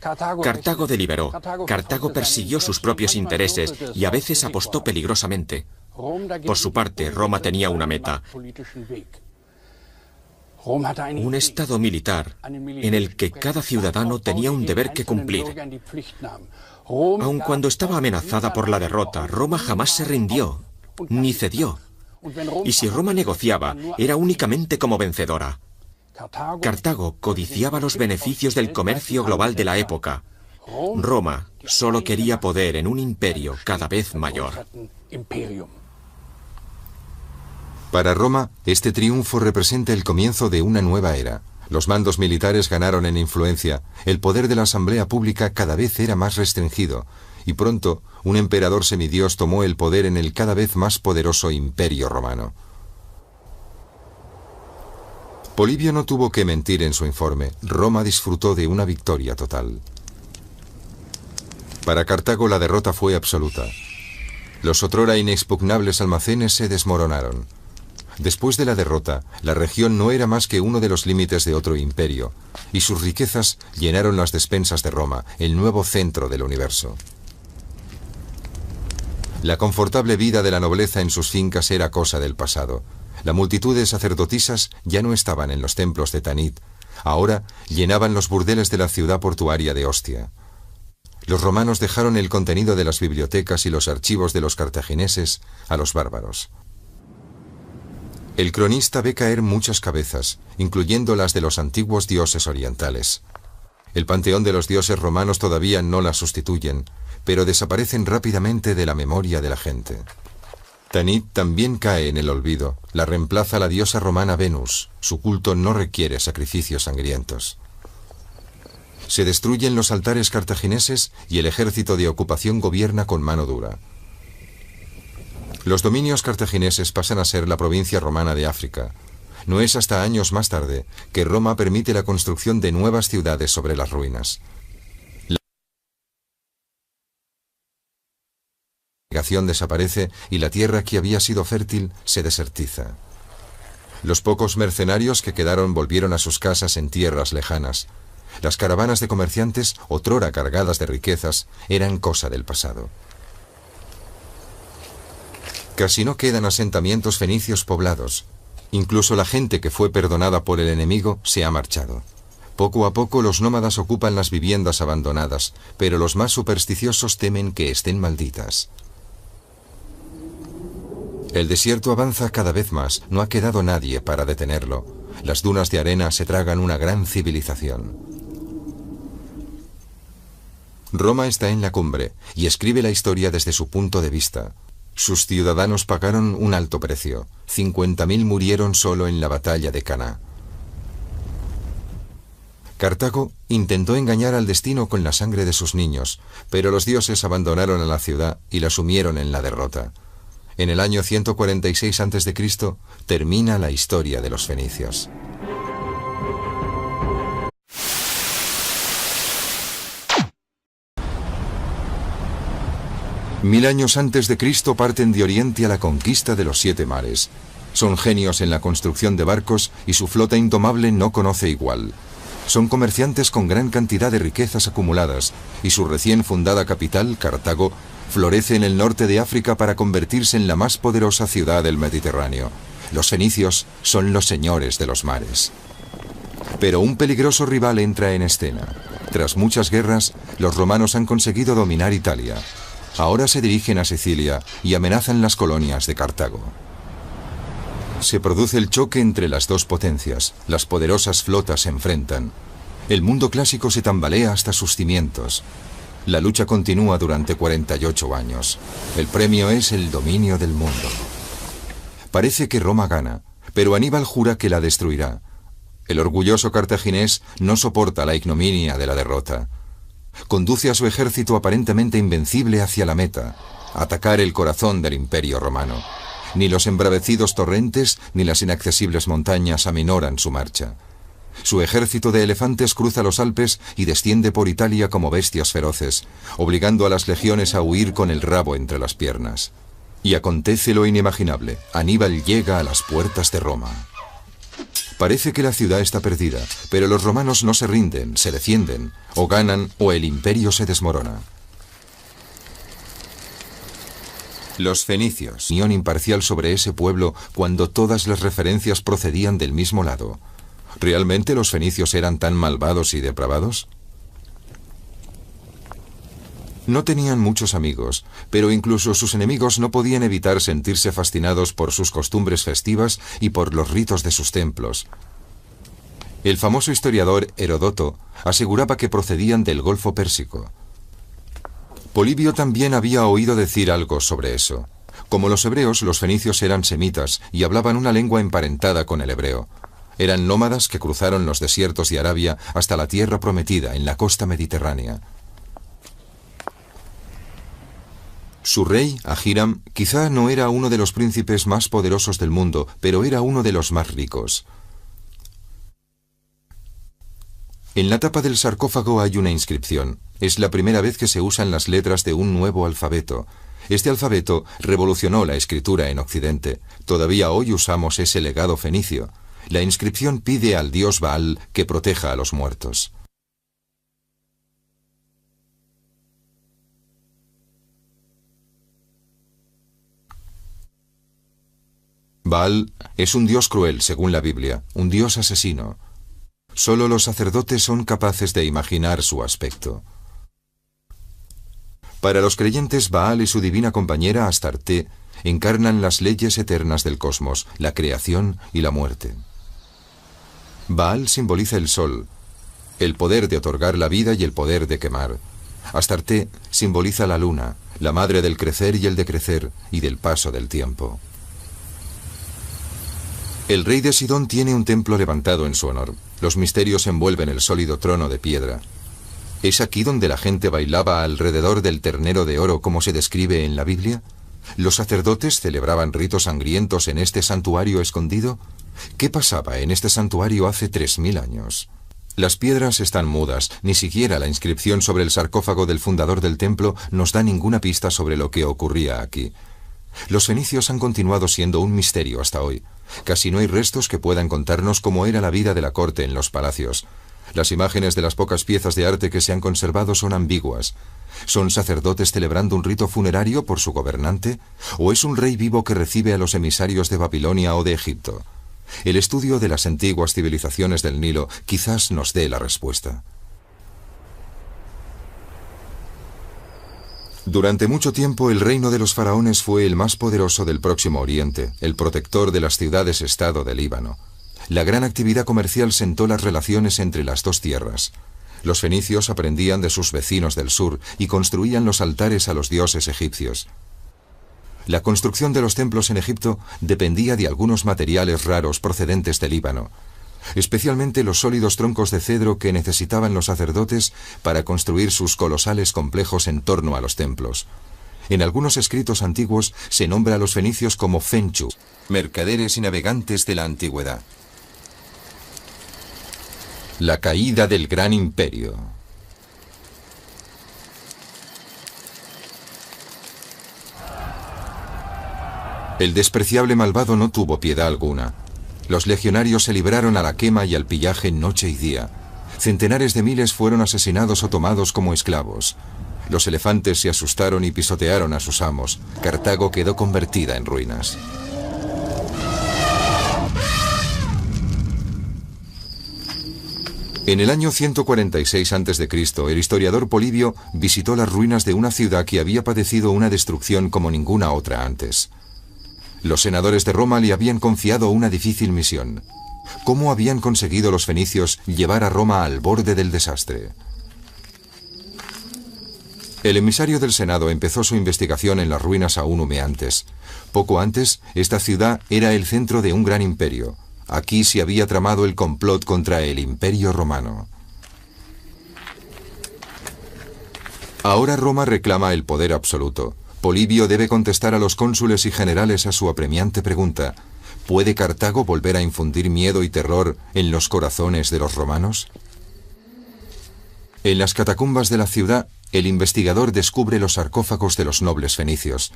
Cartago deliberó, Cartago persiguió sus propios intereses y a veces apostó peligrosamente. Por su parte, Roma tenía una meta. Un estado militar en el que cada ciudadano tenía un deber que cumplir. Aun cuando estaba amenazada por la derrota, Roma jamás se rindió, ni cedió. Y si Roma negociaba, era únicamente como vencedora. Cartago codiciaba los beneficios del comercio global de la época. Roma solo quería poder en un imperio cada vez mayor. Para Roma, este triunfo representa el comienzo de una nueva era. Los mandos militares ganaron en influencia, el poder de la asamblea pública cada vez era más restringido, y pronto un emperador semidios tomó el poder en el cada vez más poderoso imperio romano. Polibio no tuvo que mentir en su informe. Roma disfrutó de una victoria total. Para Cartago la derrota fue absoluta. Los otrora inexpugnables almacenes se desmoronaron. Después de la derrota, la región no era más que uno de los límites de otro imperio, y sus riquezas llenaron las despensas de Roma, el nuevo centro del universo. La confortable vida de la nobleza en sus fincas era cosa del pasado. La multitud de sacerdotisas ya no estaban en los templos de Tanit, ahora llenaban los burdeles de la ciudad portuaria de Ostia. Los romanos dejaron el contenido de las bibliotecas y los archivos de los cartagineses a los bárbaros. El cronista ve caer muchas cabezas, incluyendo las de los antiguos dioses orientales. El panteón de los dioses romanos todavía no las sustituyen, pero desaparecen rápidamente de la memoria de la gente. Tanit también cae en el olvido, la reemplaza la diosa romana Venus. Su culto no requiere sacrificios sangrientos. Se destruyen los altares cartagineses y el ejército de ocupación gobierna con mano dura. Los dominios cartagineses pasan a ser la provincia romana de África. No es hasta años más tarde que Roma permite la construcción de nuevas ciudades sobre las ruinas. irrigación desaparece y la tierra que había sido fértil se desertiza. Los pocos mercenarios que quedaron volvieron a sus casas en tierras lejanas. Las caravanas de comerciantes, otrora cargadas de riquezas, eran cosa del pasado. Casi no quedan asentamientos fenicios poblados. Incluso la gente que fue perdonada por el enemigo se ha marchado. Poco a poco los nómadas ocupan las viviendas abandonadas, pero los más supersticiosos temen que estén malditas. El desierto avanza cada vez más, no ha quedado nadie para detenerlo. Las dunas de arena se tragan una gran civilización. Roma está en la cumbre y escribe la historia desde su punto de vista. Sus ciudadanos pagaron un alto precio. 50.000 murieron solo en la batalla de Caná. Cartago intentó engañar al destino con la sangre de sus niños, pero los dioses abandonaron a la ciudad y la sumieron en la derrota. En el año 146 a.C. termina la historia de los fenicios. Mil años antes de Cristo parten de Oriente a la conquista de los 7 mares. Son genios en la construcción de barcos y su flota indomable no conoce igual. Son comerciantes con gran cantidad de riquezas acumuladas y su recién fundada capital, Cartago, florece en el norte de África para convertirse en la más poderosa ciudad del Mediterráneo. Los fenicios son los señores de los mares. Pero un peligroso rival entra en escena. Tras muchas guerras, los romanos han conseguido dominar Italia. Ahora se dirigen a Sicilia y amenazan las colonias de Cartago. Se produce el choque entre las dos potencias. Las poderosas flotas se enfrentan. El mundo clásico se tambalea hasta sus cimientos. La lucha continúa durante 48 años. El premio es el dominio del mundo. Parece que Roma gana, pero Aníbal jura que la destruirá. El orgulloso cartaginés no soporta la ignominia de la derrota. Conduce a su ejército aparentemente invencible hacia la meta, atacar el corazón del Imperio Romano. Ni los embravecidos torrentes ni las inaccesibles montañas aminoran su marcha. Su ejército de elefantes cruza los Alpes y desciende por Italia como bestias feroces, obligando a las legiones a huir con el rabo entre las piernas. Y acontece lo inimaginable. Aníbal llega a las puertas de Roma. Parece que la ciudad está perdida, pero los romanos no se rinden, se defienden, o ganan o el imperio se desmorona. Los fenicios, opinión imparcial sobre ese pueblo cuando todas las referencias procedían del mismo lado. ¿Realmente los fenicios eran tan malvados y depravados? No tenían muchos amigos, pero incluso sus enemigos no podían evitar sentirse fascinados por sus costumbres festivas y por los ritos de sus templos. El famoso historiador Heródoto aseguraba que procedían del Golfo Pérsico. Polibio también había oído decir algo sobre eso. Como los hebreos, los fenicios eran semitas y hablaban una lengua emparentada con el hebreo. Eran nómadas que cruzaron los desiertos de Arabia hasta la tierra prometida en la costa mediterránea. Su rey, Ahiram, quizá no era uno de los príncipes más poderosos del mundo, pero era uno de los más ricos. En la tapa del sarcófago hay una inscripción. Es la primera vez que se usan las letras de un nuevo alfabeto. Este alfabeto revolucionó la escritura en Occidente. Todavía hoy usamos ese legado fenicio. La inscripción pide al dios Baal que proteja a los muertos. Baal es un dios cruel, según la Biblia, un dios asesino. Solo los sacerdotes son capaces de imaginar su aspecto. Para los creyentes, Baal y su divina compañera Astarte encarnan las leyes eternas del cosmos, la creación y la muerte. Baal simboliza el sol, el poder de otorgar la vida y el poder de quemar. Astarte simboliza la luna, la madre del crecer y el decrecer y del paso del tiempo. El rey de Sidón tiene un templo levantado en su honor. Los misterios envuelven el sólido trono de piedra. ¿Es aquí donde la gente bailaba alrededor del ternero de oro como se describe en la Biblia? ¿Los sacerdotes celebraban ritos sangrientos en este santuario escondido? ¿Qué pasaba en este santuario hace 3000 años? Las piedras están mudas, ni siquiera la inscripción sobre el sarcófago del fundador del templo nos da ninguna pista sobre lo que ocurría aquí. Los fenicios han continuado siendo un misterio hasta hoy. Casi no hay restos que puedan contarnos cómo era la vida de la corte en los palacios. Las imágenes de las pocas piezas de arte que se han conservado son ambiguas. ¿Son sacerdotes celebrando un rito funerario por su gobernante? ¿O es un rey vivo que recibe a los emisarios de Babilonia o de Egipto? El estudio de las antiguas civilizaciones del Nilo quizás nos dé la respuesta. Durante mucho tiempo el reino de los faraones fue el más poderoso del Próximo Oriente, el protector de las ciudades-estado del Líbano. La gran actividad comercial sentó las relaciones entre las dos tierras. Los fenicios aprendían de sus vecinos del sur y construían los altares a los dioses egipcios. La construcción de los templos en Egipto dependía de algunos materiales raros procedentes del Líbano, especialmente los sólidos troncos de cedro que necesitaban los sacerdotes para construir sus colosales complejos en torno a los templos. En algunos escritos antiguos se nombra a los fenicios como Fenchu, mercaderes y navegantes de la antigüedad. La caída del gran imperio. El despreciable malvado no tuvo piedad alguna. Los legionarios se libraron a la quema y al pillaje noche y día. Centenares de miles fueron asesinados o tomados como esclavos. Los elefantes se asustaron y pisotearon a sus amos. Cartago quedó convertida en ruinas. En el año 146 a.C., el historiador Polibio visitó las ruinas de una ciudad que había padecido una destrucción como ninguna otra antes. Los senadores de Roma le habían confiado una difícil misión. ¿Cómo habían conseguido los fenicios llevar a Roma al borde del desastre? El emisario del Senado empezó su investigación en las ruinas aún humeantes. Poco antes, esta ciudad era el centro de un gran imperio. Aquí se había tramado el complot contra el Imperio Romano. Ahora Roma reclama el poder absoluto. Polibio debe contestar a los cónsules y generales a su apremiante pregunta: ¿puede Cartago volver a infundir miedo y terror en los corazones de los romanos? En las catacumbas de la ciudad, el investigador descubre los sarcófagos de los nobles fenicios.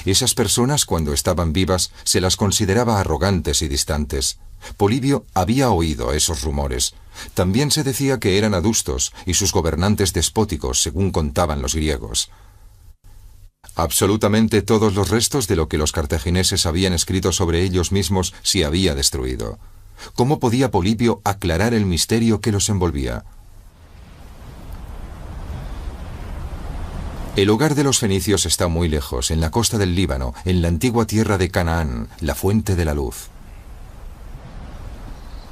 Esas personas, cuando estaban vivas, se las consideraba arrogantes y distantes. Polibio había oído esos rumores. También se decía que eran adustos y sus gobernantes despóticos, según contaban los griegos. Absolutamente todos los restos de lo que los cartagineses habían escrito sobre ellos mismos se había destruido. ¿Cómo podía Polibio aclarar el misterio que los envolvía? El hogar de los fenicios está muy lejos, en la costa del Líbano, en la antigua tierra de Canaán, la fuente de la luz.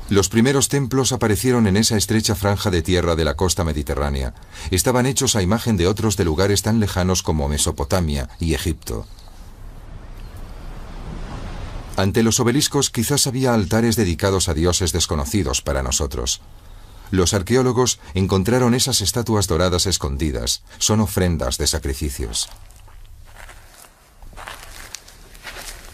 Los primeros templos aparecieron en esa estrecha franja de tierra de la costa mediterránea. Estaban hechos a imagen de otros de lugares tan lejanos como Mesopotamia y Egipto. Ante los obeliscos quizás había altares dedicados a dioses desconocidos para nosotros. Los arqueólogos encontraron esas estatuas doradas escondidas. Son ofrendas de sacrificios.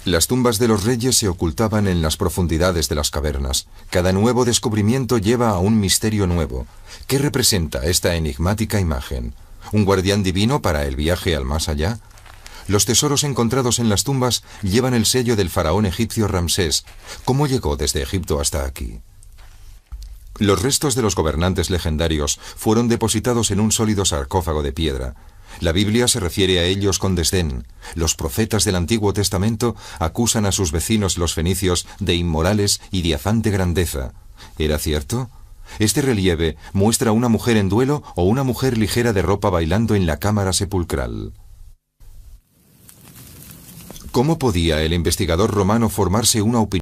Las tumbas de los reyes se ocultaban en las profundidades de las cavernas. Cada nuevo descubrimiento lleva a un misterio nuevo. ¿Qué representa esta enigmática imagen? ¿Un guardián divino para el viaje al más allá? Los tesoros encontrados en las tumbas llevan el sello del faraón egipcio Ramsés. ¿Cómo llegó desde Egipto hasta aquí? Los restos de los gobernantes legendarios fueron depositados en un sólido sarcófago de piedra. La Biblia se refiere a ellos con desdén. Los profetas del Antiguo Testamento acusan a sus vecinos los fenicios de inmorales y de afán de grandeza. ¿Era cierto? Este relieve muestra una mujer en duelo o una mujer ligera de ropa bailando en la cámara sepulcral. ¿Cómo podía el investigador romano formarse una opinión